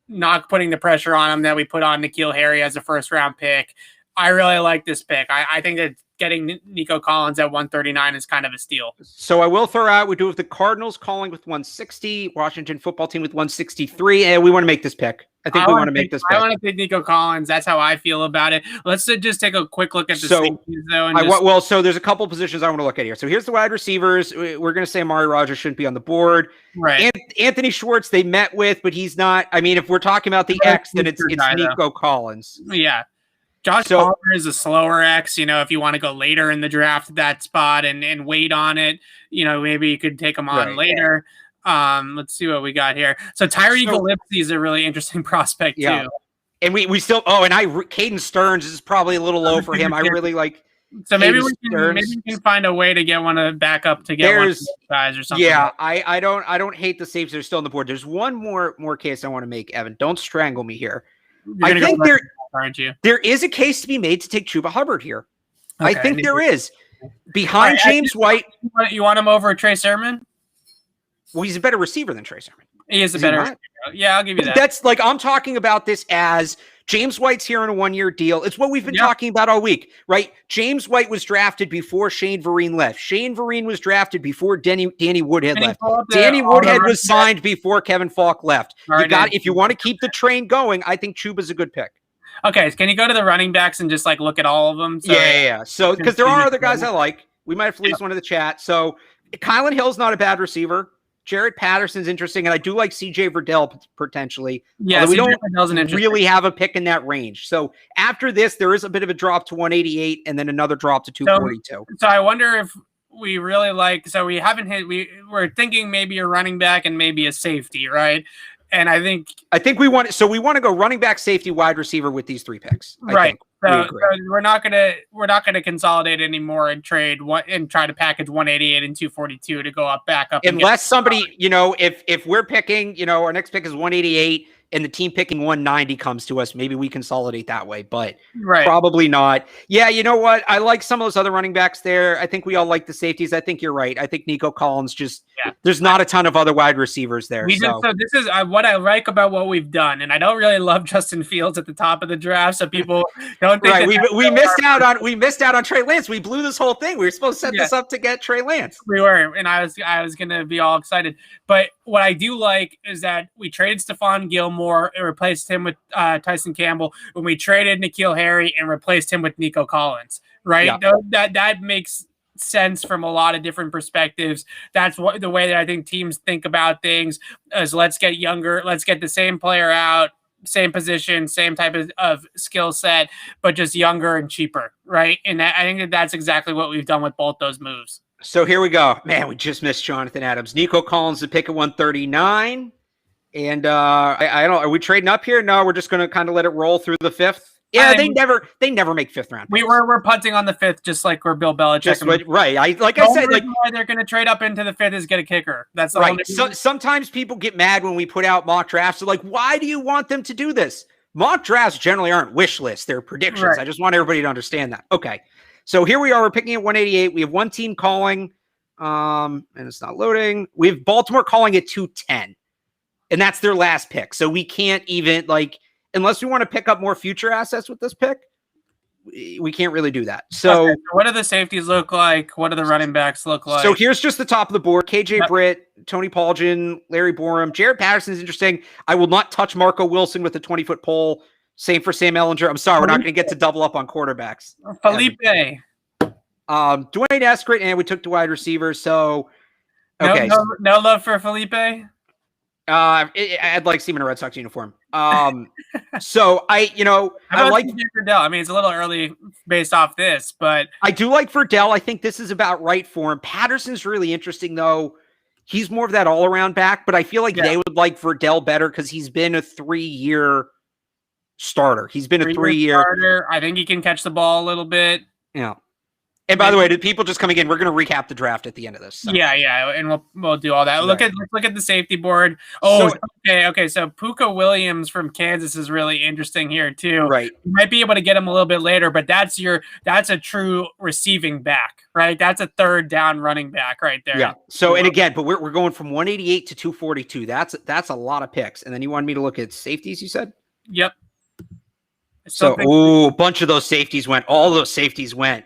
not putting the pressure on him that we put on N'Keal Harry as a first-round pick. I really like this pick. I think that getting Nico Collins at 139 is kind of a steal. So I will throw out, we do have the Cardinals calling with 160, Washington football team with 163, and we want to make this pick. I want to make this pick. I want to pick Nico Collins. That's how I feel about it. Let's just take a quick look at the safeties, though. So there's a couple positions I want to look at here. So here's the wide receivers. We're going to say Amari Rogers shouldn't be on the board. Right. Anthony Schwartz, they met with, but he's not. I mean, if we're talking about the X, then it's Nico Collins. Yeah. Josh Palmer is a slower X, if you want to go later in the draft, that spot and wait on it, maybe you could take him on later. Let's see what we got here. So Tyree Gillespie is a really interesting prospect too. And we still, Caden Stearns is probably a little low for him. I really like. So maybe we can find a way to get one of back up to get one of those guys or something. Yeah, I don't hate the safes that are still on the board. There's one more case I want to make, Evan. Don't strangle me here. I think aren't you? There is a case to be made to take Chuba Hubbard here. Okay, I think there is. Behind James White. You want him over Trey Sermon? Well, he's a better receiver than Trey Sermon. He is a better receiver. Yeah, I'll give you that. That's like, I'm talking about this as James White's here on a 1-year deal. It's what we've been talking about all week, right? James White was drafted before Shane Vereen left. Shane Vereen was drafted before Danny Woodhead left. Danny Woodhead was signed before Kevin Falk left. If you want to keep the train going, I think Chuba's a good pick. Okay, can you go to the running backs and just like look at all of them? So, So, because there are other guys I like. We might have to lose one in the chat. So, Kylan Hill's not a bad receiver. Jared Patterson's interesting, and I do like CJ Verdell potentially. Yeah, we don't really have a pick in that range. So after this, there is a bit of a drop to 188, and then another drop to 242. So I wonder if we really like. So we haven't hit. We're thinking maybe a running back and maybe a safety, right? And I think we want. So we want to go running back, safety, wide receiver with these 3 picks. Right. So we're not gonna consolidate anymore and trade and try to package 188 and 242 to go back up. Unless somebody, if we're picking, our next pick is 188 and the team picking 190 comes to us, maybe we consolidate that way, but probably not. Yeah, you know what? I like some of those other running backs there. I think we all like the safeties. I think you're right. I think Nico Collins there's not a ton of other wide receivers there. So this is what I like about what we've done, and I don't really love Justin Fields at the top of the draft, so people don't think we missed out on Trey Lance. We blew this whole thing. We were supposed to set this up to get Trey Lance. We were, and I was gonna be all excited. But what I do like is that we traded Stephon Gilmore and replaced him with Tyson Campbell. When we traded N'Keal Harry and replaced him with Nico Collins, right? Yeah. That makes sense from a lot of different perspectives. That's the way that I think teams think about things is let's get younger, let's get the same player out, same position, same type of skill set, but just younger and cheaper, right? And I think that's exactly what we've done with both those moves. So here we go. Man, we just missed Jonathan Adams. Nico Collins to pick at 139. And I don't. Are we trading up here? No, we're just going to kind of let it roll through the 5th. Yeah, they never make 5th round picks. We're punting on the 5th, just like we're Bill Belichick. Right. I said, why they're going to trade up into the 5th is get a kicker. That's the right. So sometimes people get mad when we put out mock drafts. They're like, why do you want them to do this? Mock drafts generally aren't wish lists; they're predictions. Right. I just want everybody to understand that. Okay. So here we are. We're picking at 188. We have one team calling, and it's not loading. We have Baltimore calling at 210, and that's their last pick. So we can't even unless we want to pick up more future assets with this pick, we can't really do that. So what do the safeties look like? What do the running backs look like? So here's just the top of the board. KJ Britt, Tony Poljan, Larry Borum, Jared Patterson is interesting. I will not touch Marco Wilson with a 20-foot pole. Same for Sam Ellinger. I'm sorry, we're not going to get to double up on quarterbacks. Felipe. Dwayne Eskridge, and we took the wide receiver. So, okay. No love for Felipe? I'd like to see him in a Red Sox uniform. So I like Verdell. I mean, it's a little early based off this, but I do like Verdell. I think this is about right for him. Patterson's really interesting, though. He's more of that all-around back, but I feel like they would like Verdell better because he's been a 3-year starter. He's been a 3-year starter. I think he can catch the ball a little bit. Yeah. And by the way, to people just coming in, we're going to recap the draft at the end of this. So. Yeah, and we'll do all that. Let's look at the safety board. Oh, okay. So Puka Williams from Kansas is really interesting here too. Right, you might be able to get him a little bit later, but that's a true receiving back, right? That's a third down running back right there. Yeah. So and again, but we're going from 188 to 242. That's a lot of picks. And then you wanted me to look at safeties. You said. Yep. So a bunch of those safeties went. All those safeties went.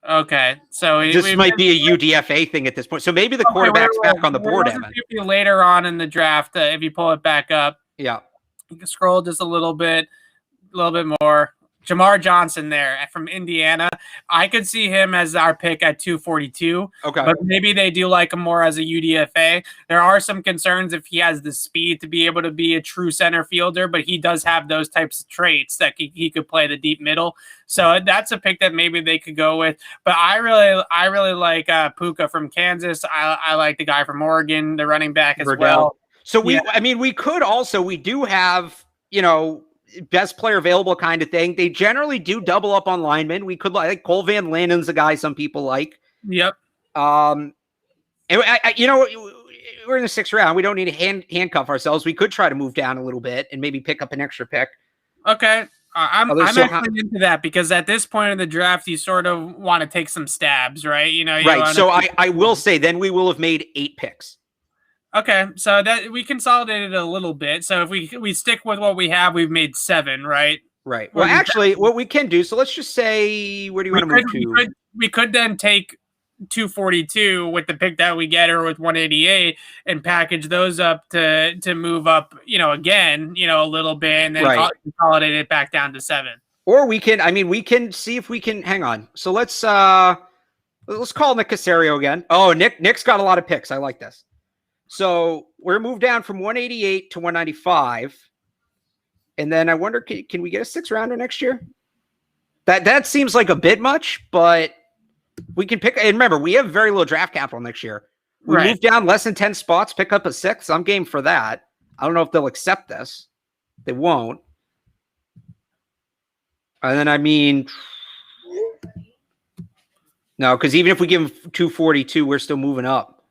Okay, so this might be a UDFA thing at this point. So maybe the quarterback's back on the board, Evan. Later on in the draft, if you pull it back up, yeah, you can scroll just a little bit more. Jamar Johnson there from Indiana. I could see him as our pick at 242. Okay. But maybe they do like him more as a UDFA. There are some concerns if he has the speed to be able to be a true center fielder, but he does have those types of traits that he could play the deep middle. So that's a pick that maybe they could go with. But I really like Puka from Kansas. I like the guy from Oregon, the running back as well. So we do have, best player available kind of thing. They generally do double up on linemen. We could like Cole Van Lanen's a guy some people like. Yep. And we're in the 6th round. We don't need to handcuff ourselves. We could try to move down a little bit and maybe pick up an extra pick. Okay. I'm actually into that because at this point in the draft, you sort of want to take some stabs, right? Right. So I will say then we will have made 8 picks. Okay, so that we consolidated a little bit. So if we stick with what we have, we've made 7, right? Right. Well, actually, what we can do, so let's just say, where do you want to move to? We could then take 242 with the pick that we get, or with 188, and package those up to move up, again, a little bit, and then consolidate it back down to 7. Or we can see if we can hang on. So let's call Nick Casario again. Oh, Nick's got a lot of picks. I like this. So we're moved down from 188 to 195. And then I wonder, can we get a 6th rounder next year? That seems like a bit much, but we can pick. And remember, we have very low draft capital next year. We move down less than 10 spots, pick up a 6th. I'm game for that. I don't know if they'll accept this. They won't. And then, no, because even if we give him 242, we're still moving up.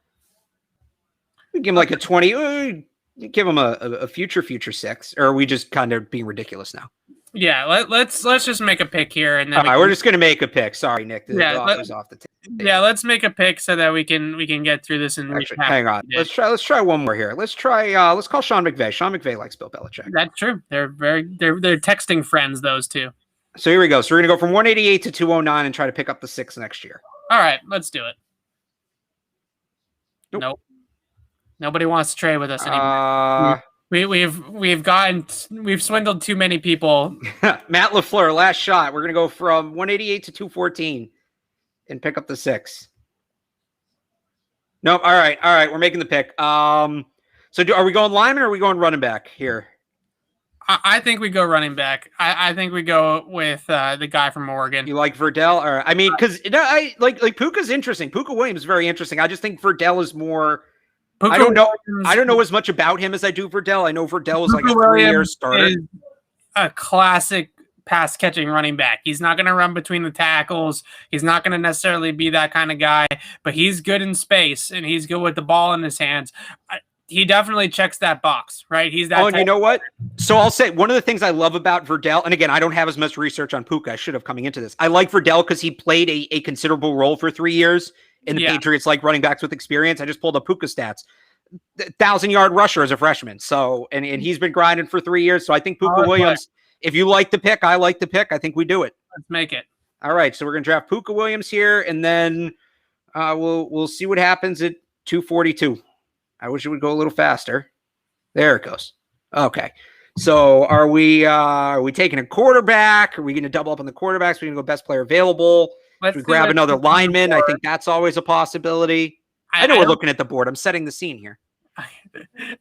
We give him like a 20. Give him a future 6, or are we just kind of being ridiculous now? Yeah, let's just make a pick here, and then all right, we're just gonna make a pick. Sorry, Nick. The offer's off the table. Yeah, let's make a pick so that we can get through this and hang on. Let's try one more here. Let's call Sean McVay. Sean McVay likes Bill Belichick. That's true. They're texting friends, those two. So here we go. So we're gonna go from 188 to 209 and try to pick up the 6 next year. All right, let's do it. Nope. Nobody wants to trade with us anymore. We've swindled too many people. Matt LaFleur, last shot. We're gonna go from 188 to 214 and pick up the 6. Nope. All right. We're making the pick. So are we going lineman or are we going running back here? I think we go running back. I think we go with the guy from Oregon. You like Verdell? Or because I like Puka's interesting. Puka Williams is very interesting. I just think Verdell is more. I don't know as much about him as I do Verdell. I know Verdell is like a 3-year starter. Is a classic pass catching running back. He's not going to run between the tackles. He's not going to necessarily be that kind of guy, but he's good in space and he's good with the ball in his hands. He definitely checks that box, right? He's that. Oh, and you know what? So I'll say one of the things I love about Verdell, and again, I don't have as much research on Puka. I should have coming into this. I like Verdell because he played a considerable role for 3 years. And the Patriots like running backs with experience. I just pulled up Puka stats. 1,000-yard rusher as a freshman. So, and he's been grinding for 3 years. So I think Puka Williams, if you like the pick, I like the pick. I think we do it. Let's make it. All right. So we're going to draft Puka Williams here. And then we'll see what happens at 242. I wish it would go a little faster. There it goes. Okay. So are we taking a quarterback? Are we going to double up on the quarterbacks? We're going to go best player available. Let's grab another lineman. I think that's always a possibility. I know we're looking at the board. I'm setting the scene here.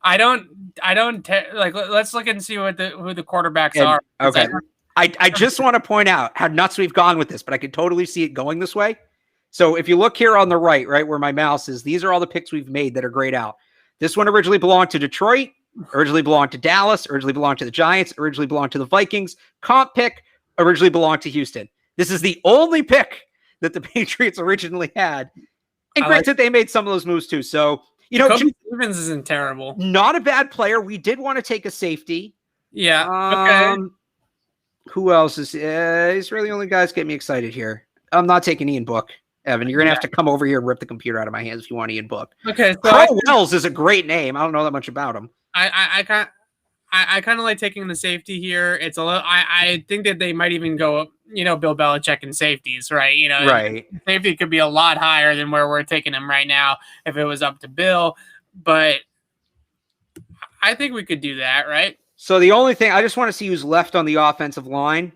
Let's look and see who the quarterbacks are. Okay. I just want to point out how nuts we've gone with this, but I can totally see it going this way. So if you look here on the right where my mouse is, these are all the picks we've made that are grayed out. This one originally belonged to Detroit, originally belonged to Dallas, originally belonged to the Giants, originally belonged to the Vikings. Comp pick originally belonged to Houston. This is the only pick that the Patriots originally had. And granted, they made some of those moves too. So, Kobe Stevens isn't terrible. Not a bad player. We did want to take a safety. Yeah. Okay. Who else is? He's really the only guys get me excited here. I'm not taking Ian Book. Evan, you're gonna have to come over here and rip the computer out of my hands if you want Ian Book. Okay. So Carl Wells is a great name. I don't know that much about him. I kind of like taking the safety here. It's a little. I think that they might even go, Bill Belichick in safeties, right? Right. Safety could be a lot higher than where we're taking him right now if it was up to Bill. But I think we could do that, right? So the only thing I just want to see who's left on the offensive line.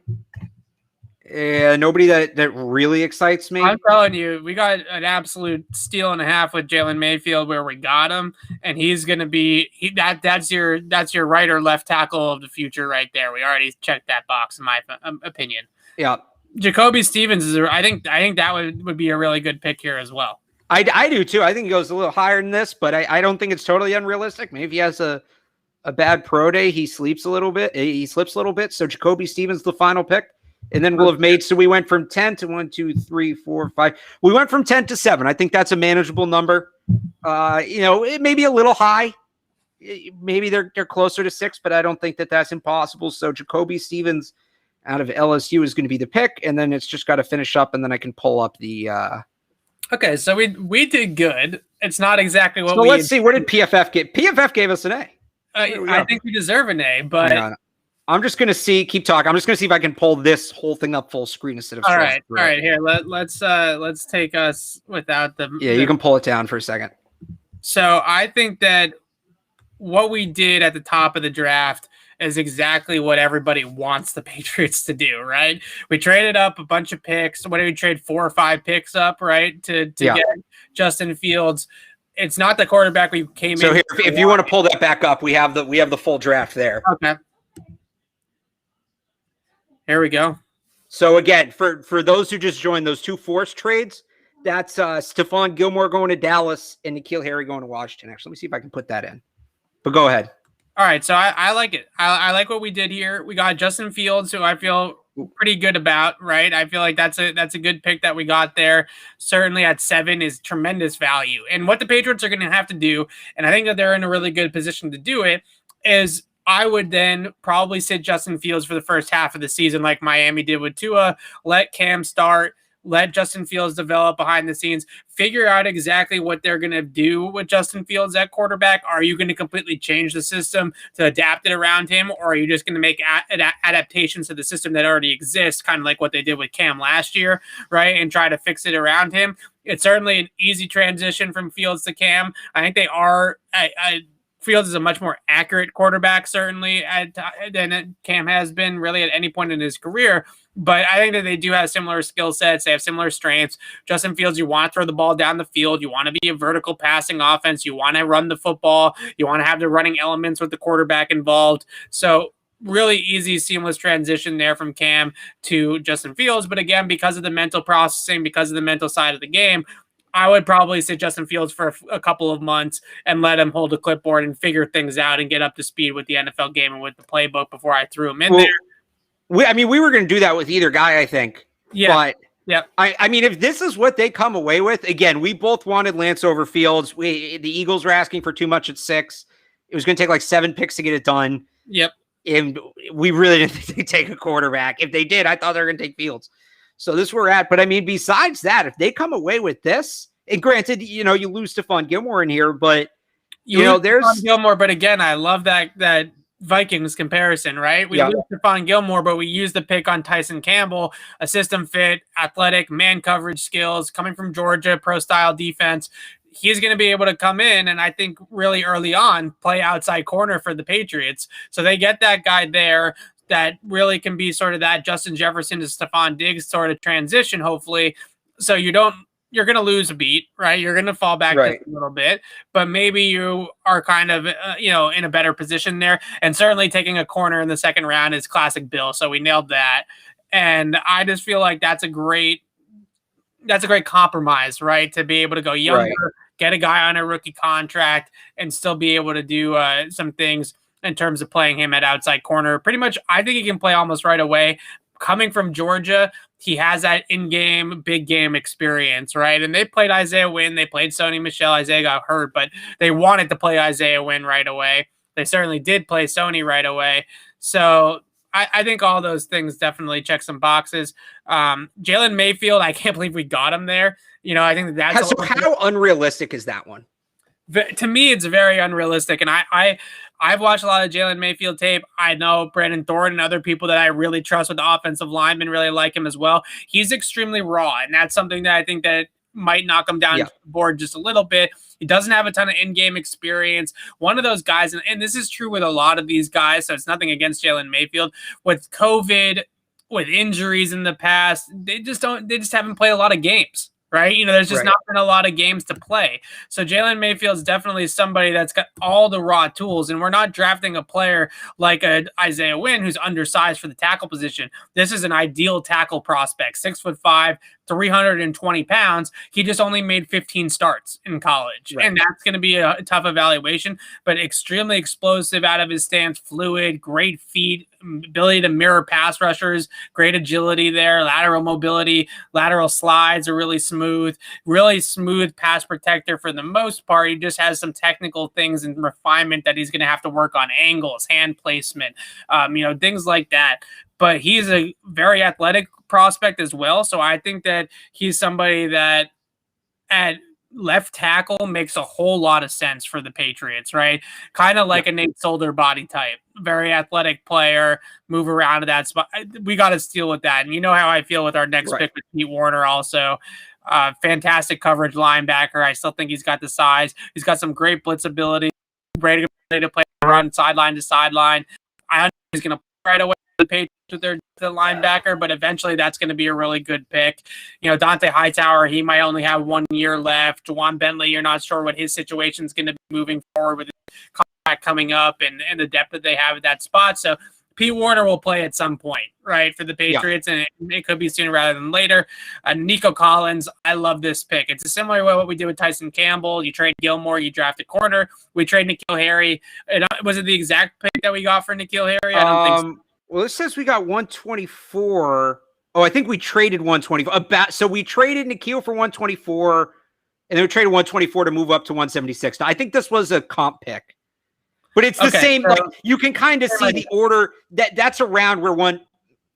Nobody that really excites me. I'm telling you, we got an absolute steal and a half with Jalen Mayfield where we got him, and he's going to be that's your right or left tackle of the future right there. We already checked that box in my opinion. Yeah, Jacoby Stevens I think that would be a really good pick here as well. I do too. I think he goes a little higher than this, but I don't think it's totally unrealistic. Maybe if he has a bad pro day, he slips a little bit. So Jacoby Stevens the final pick. And then we'll have made, so we went from 10 to 1, 2, 3, 4, 5. We went from 10 to 7. I think that's a manageable number. It may be a little high. Maybe they're closer to 6, but I don't think that's impossible. So Jacoby Stevens out of LSU is going to be the pick. And then it's just got to finish up, and then I can pull up the. Okay, so we did good. It's not exactly what let's see. Where did PFF get? PFF gave us an A. I think we deserve an A, but I'm just going to keep talking. I'm just going to see if I can pull this whole thing up full screen instead of. All right. Here, let's take us without the. Yeah, you can pull it down for a second. So I think that what we did at the top of the draft is exactly what everybody wants the Patriots to do, right? We traded up a bunch of picks. What did we trade? 4 or 5 picks up, right? To get Justin Fields. It's not the quarterback we came in. So here, if you want to pull that back up, we have the full draft there. Okay. Here we go. So again, for those who just joined, those 2 forced trades, that's Stephon Gilmore going to Dallas and N'Keal Harry going to Washington. Actually, let me see if I can put that in. But go ahead. All right, so I like it. I like what we did here. We got Justin Fields, who I feel pretty good about, right? I feel like that's a good pick that we got there. Certainly at 7 is tremendous value. And what the Patriots are going to have to do, and I think that they're in a really good position to do it, is I would then probably sit Justin Fields for the first half of the season like Miami did with Tua, let Cam start, let Justin Fields develop behind the scenes, figure out exactly what they're going to do with Justin Fields at quarterback. Are you going to completely change the system to adapt it around him, or are you just going to make adaptations to the system that already exists, kind of like what they did with Cam last year, right, and try to fix it around him? It's certainly an easy transition from Fields to Cam. I think they are Fields is a much more accurate quarterback, certainly, than Cam has been really at any point in his career. But I think that they do have similar skill sets. They have similar strengths. Justin Fields, you want to throw the ball down the field. You want to be a vertical passing offense. You want to run the football. You want to have the running elements with the quarterback involved. So really easy, seamless transition there from Cam to Justin Fields. But again, because of the mental processing, because of the mental side of the game, I would probably sit Justin Fields for a couple of months and let him hold a clipboard and figure things out and get up to speed with the NFL game and with the playbook before I threw him in there. We were going to do that with either guy, I think. Yeah. But yeah. I mean, if this is what they come away with, again, we both wanted Lance over Fields. The Eagles were asking for too much at 6. It was going to take like 7 picks to get it done. Yep. And we really didn't think they'd take a quarterback. If they did, I thought they were going to take Fields. So this we're at. But I mean, besides that, if they come away with this, and granted, you lose Stephon Gilmore in here, but there's Stephon Gilmore. But again, I love that Vikings comparison, right? We lose Stephon Gilmore, but we use the pick on Tyson Campbell, a system fit, athletic, man coverage skills, coming from Georgia, pro style defense. He's going to be able to come in and I think really early on play outside corner for the Patriots. So they get that guy there that really can be sort of that Justin Jefferson to Stephon Diggs sort of transition, hopefully. So you're going to lose a beat, right? You're going to fall back just a little bit, but maybe you are kind of, in a better position there. And certainly taking a corner in the second round is classic Bill. So we nailed that. And I just feel like that's a great compromise, right? To be able to go younger, get a guy on a rookie contract and still be able to do some things in terms of playing him at outside corner. Pretty much, I think he can play almost right away. Coming from Georgia, he has that in-game, big game experience, right? And they played Isaiah Wynn. They played Sony Michel. Isaiah got hurt, but they wanted to play Isaiah Wynn right away. They certainly did play Sony right away. So I think all those things definitely check some boxes. Jalen Mayfield, I can't believe we got him there. I think that's... So how unrealistic is that one? To me, it's very unrealistic. And I've watched a lot of Jalen Mayfield tape. I know Brandon Thornton and other people that I really trust with the offensive linemen really like him as well. He's extremely raw, and that's something that I think that might knock him down the board just a little bit. He doesn't have a ton of in-game experience. One of those guys, and this is true with a lot of these guys, so it's nothing against Jalen Mayfield. With COVID, with injuries in the past, they just haven't played a lot of games. Right? There's just not been a lot of games to play. So Jalen Mayfield's definitely somebody that's got all the raw tools, and we're not drafting a player like Isaiah Wynn who's undersized for the tackle position. This is an ideal tackle prospect, 6'5", 320 pounds. He just only made 15 starts in college, and that's going to be a tough evaluation, but extremely explosive out of his stance, fluid, great feet, ability to mirror pass rushers, great agility there, lateral mobility, lateral slides are really smooth pass protector for the most part. He just has some technical things and refinement that he's going to have to work on, angles, hand placement, things like that. But he's a very athletic prospect as well. So I think that he's somebody that at left tackle makes a whole lot of sense for the Patriots, right? Kind of like a Nate Solder body type, very athletic player, move around to that spot. We got to steal with that. And you know how I feel with our next pick with Pete Warner also. Fantastic coverage linebacker. I still think he's got the size. He's got some great blitz ability, great ability to play run sideline to sideline. I don't think he's going to play right away with the Patriots with their linebacker, but eventually that's going to be a really good pick. You know, Dante Hightower, he might only have 1 year left. Juwan Bentley, you're not sure what his situation is going to be moving forward with his contract coming up and the depth that they have at that spot. So Pete Warner will play at some point, right, for the Patriots, and it could be sooner rather than later. Nico Collins, I love this pick. It's a similar way what we did with Tyson Campbell. You trade Gilmore, you draft a corner. We trade N'Keal Harry. Was it the exact pick that we got for N'Keal Harry? I don't think so. Well, it says we got 124. Oh, I think we traded 124. So we traded N'Keal for 124, and then we traded 124 to move up to 176. Now, I think this was a comp pick. But it's the same. So, like, you can kind of see the order that's around where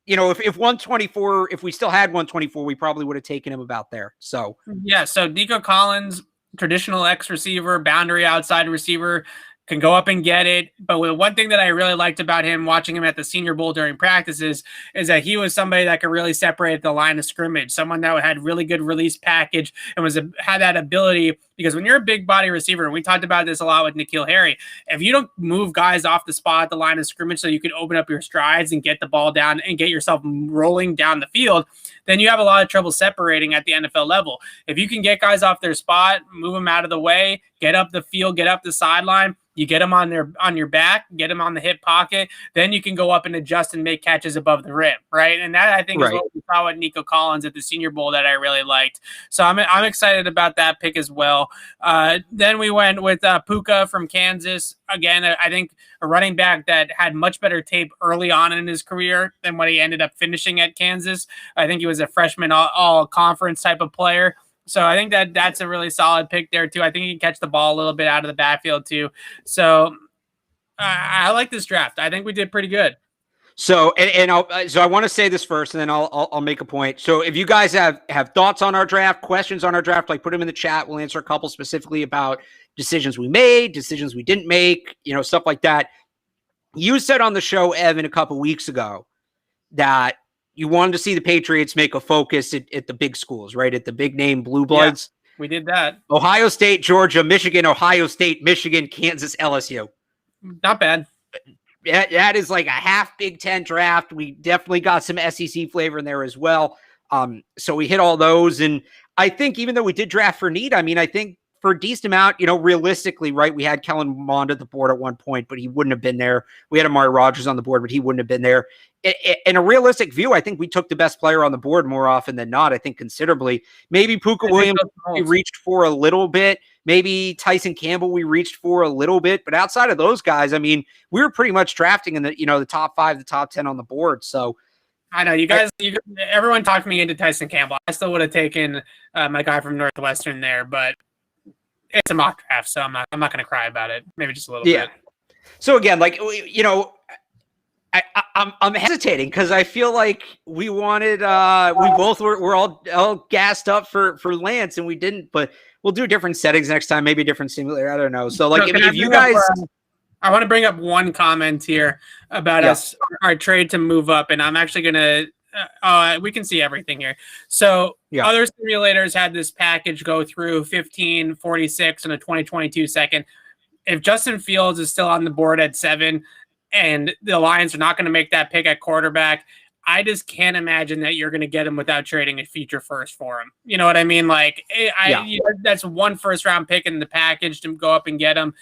if 124, if we still had 124, we probably would have taken him about there. So yeah. So Nico Collins, traditional X receiver, boundary outside receiver, can go up and get it. But one thing that I really liked about him, watching him at the Senior Bowl during practices, is that he was somebody that could really separate the line of scrimmage, someone that had really good release package and had that ability. Because when you're a big body receiver, and we talked about this a lot with N'Keal Harry, if you don't move guys off the spot at the line of scrimmage so you can open up your strides and get the ball down and get yourself rolling down the field, then you have a lot of trouble separating at the NFL level. If you can get guys off their spot, move them out of the way, get up the field, get up the sideline, you get them on your back, get them on the hip pocket, then you can go up and adjust and make catches above the rim, right? And that, I think, is what we saw with Nico Collins at the Senior Bowl that I really liked. So I'm excited about that pick as well. Then we went with Puka from Kansas. Again, I think a running back that had much better tape early on in his career than what he ended up finishing at Kansas. I think he was a freshman all-conference type of player. So I think that's a really solid pick there, too. I think he can catch the ball a little bit out of the backfield, too. So I like this draft. I think we did pretty good. So, I want to say this first, and then I'll make a point. So if you guys have thoughts on our draft, questions on our draft, like put them in the chat. We'll answer a couple specifically about decisions we made, decisions we didn't make, stuff like that. You said on the show, Evan, a couple weeks ago that you wanted to see the Patriots make a focus at the big schools, right? At the big name Blue Bloods. Yeah, we did that. Ohio State, Georgia, Michigan, Ohio State, Michigan, Kansas, LSU. Not bad. That is like a half Big Ten draft. We definitely got some SEC flavor in there as well. So we hit all those. And I think even though we did draft for need, I think for a decent amount, realistically, right, we had Kellen Mond at the board at one point, but he wouldn't have been there. We had Amari Rodgers on the board, but he wouldn't have been there. In a realistic view, I think we took the best player on the board more often than not, I think considerably. Maybe Puka Williams we reached for a little bit. Maybe Tyson Campbell we reached for a little bit. But outside of those guys, we were pretty much drafting in the top 5, the top 10 on the board. So I know you guys. Everyone talked me into Tyson Campbell. I still would have taken my guy from Northwestern there, but it's a mock draft, so I'm not going to cry about it. Maybe just a little bit. So again, I'm hesitating because I feel like we wanted. We both were all gassed up for Lance, and we didn't. But we'll do different settings next time. Maybe a different simulator. I don't know. So if you guys. I want to bring up one comment here about our trade to move up, and I'm actually going to we can see everything here. So other simulators had this package go through 15, 46, and a 2022 second. If Justin Fields is still on the board at 7 and the Lions are not going to make that pick at quarterback, I just can't imagine that you're going to get him without trading a future first for him. You know what I mean? That's one first round pick in the package to go up and get him.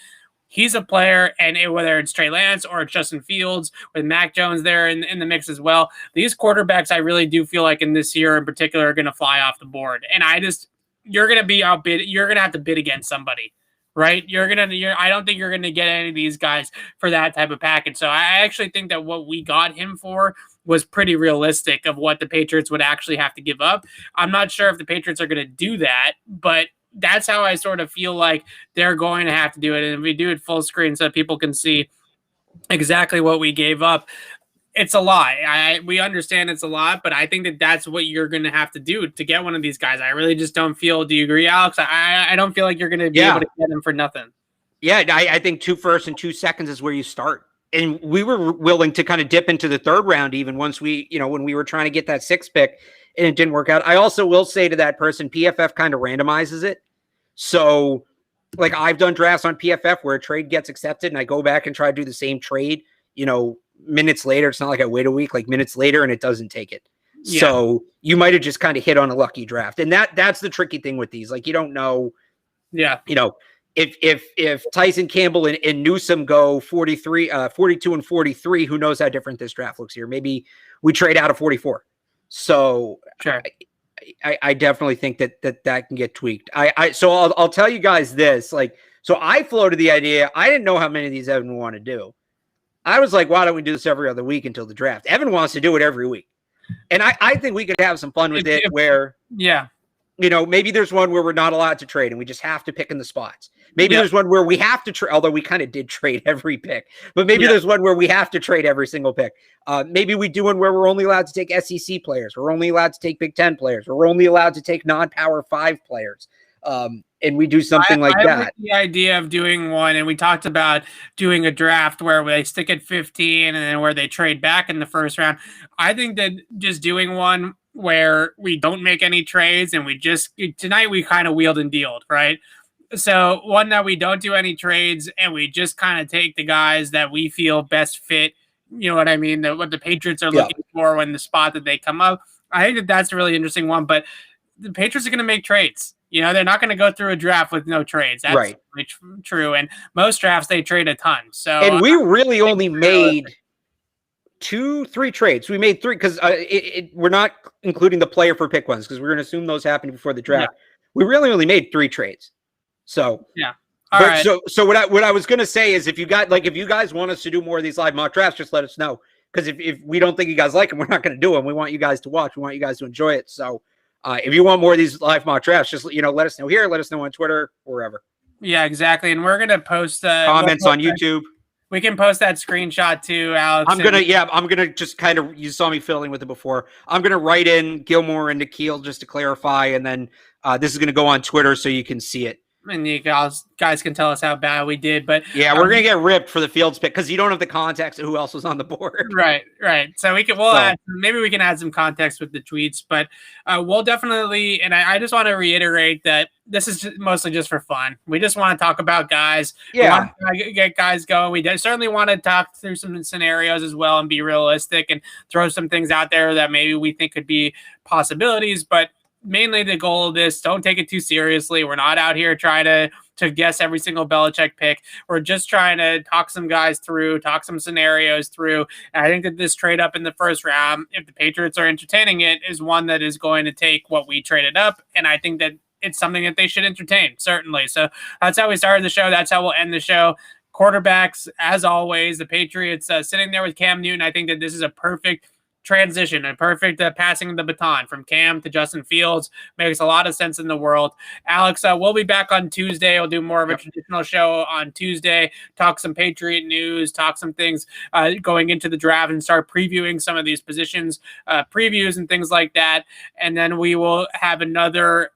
He's a player, and whether it's Trey Lance or it's Justin Fields with Mac Jones there in the mix as well, these quarterbacks I really do feel like in this year in particular are going to fly off the board. And you're going to be outbid. You're going to have to bid against somebody, right? I don't think you're going to get any of these guys for that type of package. So I actually think that what we got him for was pretty realistic of what the Patriots would actually have to give up. I'm not sure if the Patriots are going to do that, but that's how I sort of feel like they're going to have to do it. And if we do it full screen so people can see exactly what we gave up, it's a lot. We understand it's a lot, but I think that that's what you're going to have to do to get one of these guys. I really just don't feel. Do you agree, Alex? I don't feel like you're going to be able to get them for nothing. Yeah, I think 2 firsts and 2 seconds is where you start. And we were willing to kind of dip into the 3rd round even once we, when we were trying to get that 6th pick and it didn't work out. I also will say to that person, PFF kind of randomizes it. So like I've done drafts on PFF where a trade gets accepted and I go back and try to do the same trade, minutes later. It's not like I wait a week, like minutes later, and it doesn't take it. Yeah. So you might have just kind of hit on a lucky draft. And that's the tricky thing with these. Like, you don't know. Yeah. If Tyson Campbell and Newsome go 42 and 43, who knows how different this draft looks here? Maybe we trade out of 44. So sure. I definitely think that can get tweaked. So I'll tell you guys this, so I floated the idea. I didn't know how many of these Evan would want to do. I was like, why don't we do this every other week until the draft? Evan wants to do it every week. And I think we could have some fun with it where, maybe there's one where we're not allowed to trade and we just have to pick in the spots. Maybe there's one where we have to trade, although we kind of did trade every pick, but maybe there's one where we have to trade every single pick. Maybe we do one where we're only allowed to take SEC players. We're only allowed to take Big Ten players. We're only allowed to take non-Power 5 players. And we do something like that. Like the idea of doing one, and we talked about doing a draft where they stick at 15 and then where they trade back in the 1st round. I think that just doing one where we don't make any trades and tonight we kind of wheeled and dealed, right? So one that we don't do any trades and we just kind of take the guys that we feel best fit, you know what I mean? What the Patriots are looking for when the spot that they come up. I think that's a really interesting one, but the Patriots are going to make trades. They're not going to go through a draft with no trades. That's right. True. And most drafts, they trade a ton. So, and we really only made 2-3 trades. We made 3 because we're not including the player for pick ones because we're going to assume those happen before the draft. Yeah. We really only made 3 trades. So, yeah. All right. So what I was going to say is if you guys want us to do more of these live mock drafts, just let us know. Because if we don't think you guys like them, we're not going to do them. We want you guys to watch. We want you guys to enjoy it. So, if you want more of these live mock drafts, just let us know here. Let us know on Twitter, wherever. Yeah, exactly. And we're gonna post comments on YouTube. We can post that screenshot too, Alex. I'm gonna just kind of, you saw me fiddling with it before. I'm gonna write in Gilmore and Nikhil just to clarify, and then this is gonna go on Twitter so you can see it. And you guys can tell us how bad we did, but yeah, we're gonna get ripped for the Fields pick because you don't have the context of who else was on the board. Right. So maybe we can add some context with the tweets, but we'll definitely. And I just want to reiterate that this is mostly just for fun. We just want to talk about guys. Yeah, we want to get guys going. We certainly want to talk through some scenarios as well and be realistic and throw some things out there that maybe we think could be possibilities, but. Mainly the goal of this, don't take it too seriously. We're not out here trying to guess every single Belichick pick. We're just trying to talk some guys through, talk some scenarios through. And I think that this trade up in the 1st round, if the Patriots are entertaining it, is one that is going to take what we traded up. And I think that it's something that they should entertain, certainly. So that's how we started the show. That's how we'll end the show. Quarterbacks, as always, the Patriots sitting there with Cam Newton. I think that this is a perfect transition and perfect passing of the baton from Cam to Justin Fields. Makes a lot of sense in the world. Alex, we'll be back on Tuesday. We'll do more of a traditional show on Tuesday, talk some Patriot news, talk some things going into the draft and start previewing some of these positions, previews and things like that. And then we will have another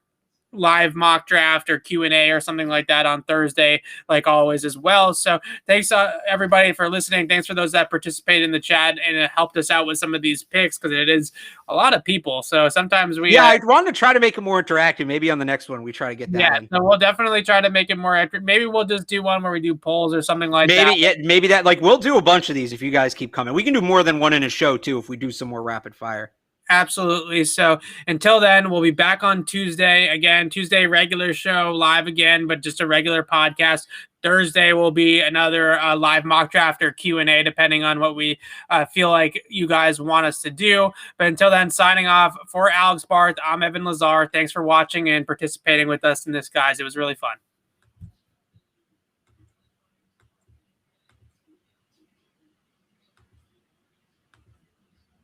live mock draft or Q&A or something like that on Thursday, like always as well. So thanks everybody for listening. Thanks for those that participated in the chat and it helped us out with some of these picks because it is a lot of people. So sometimes I want to try to make it more interactive. Maybe on the next one we try to get that in. So we'll definitely try to make it more accurate. Maybe we'll just do one where we do polls or something like that. Maybe that, like, we'll do a bunch of these if you guys keep coming. We can do more than one in a show too if we do some more rapid fire. Absolutely. So until then, we'll be back on Tuesday. Again, Tuesday, regular show, live again, but just a regular podcast. Thursday will be another live mock draft or Q&A, depending on what we feel like you guys want us to do. But until then, signing off for Alex Barth, I'm Evan Lazar. Thanks for watching and participating with us in this, guys. It was really fun.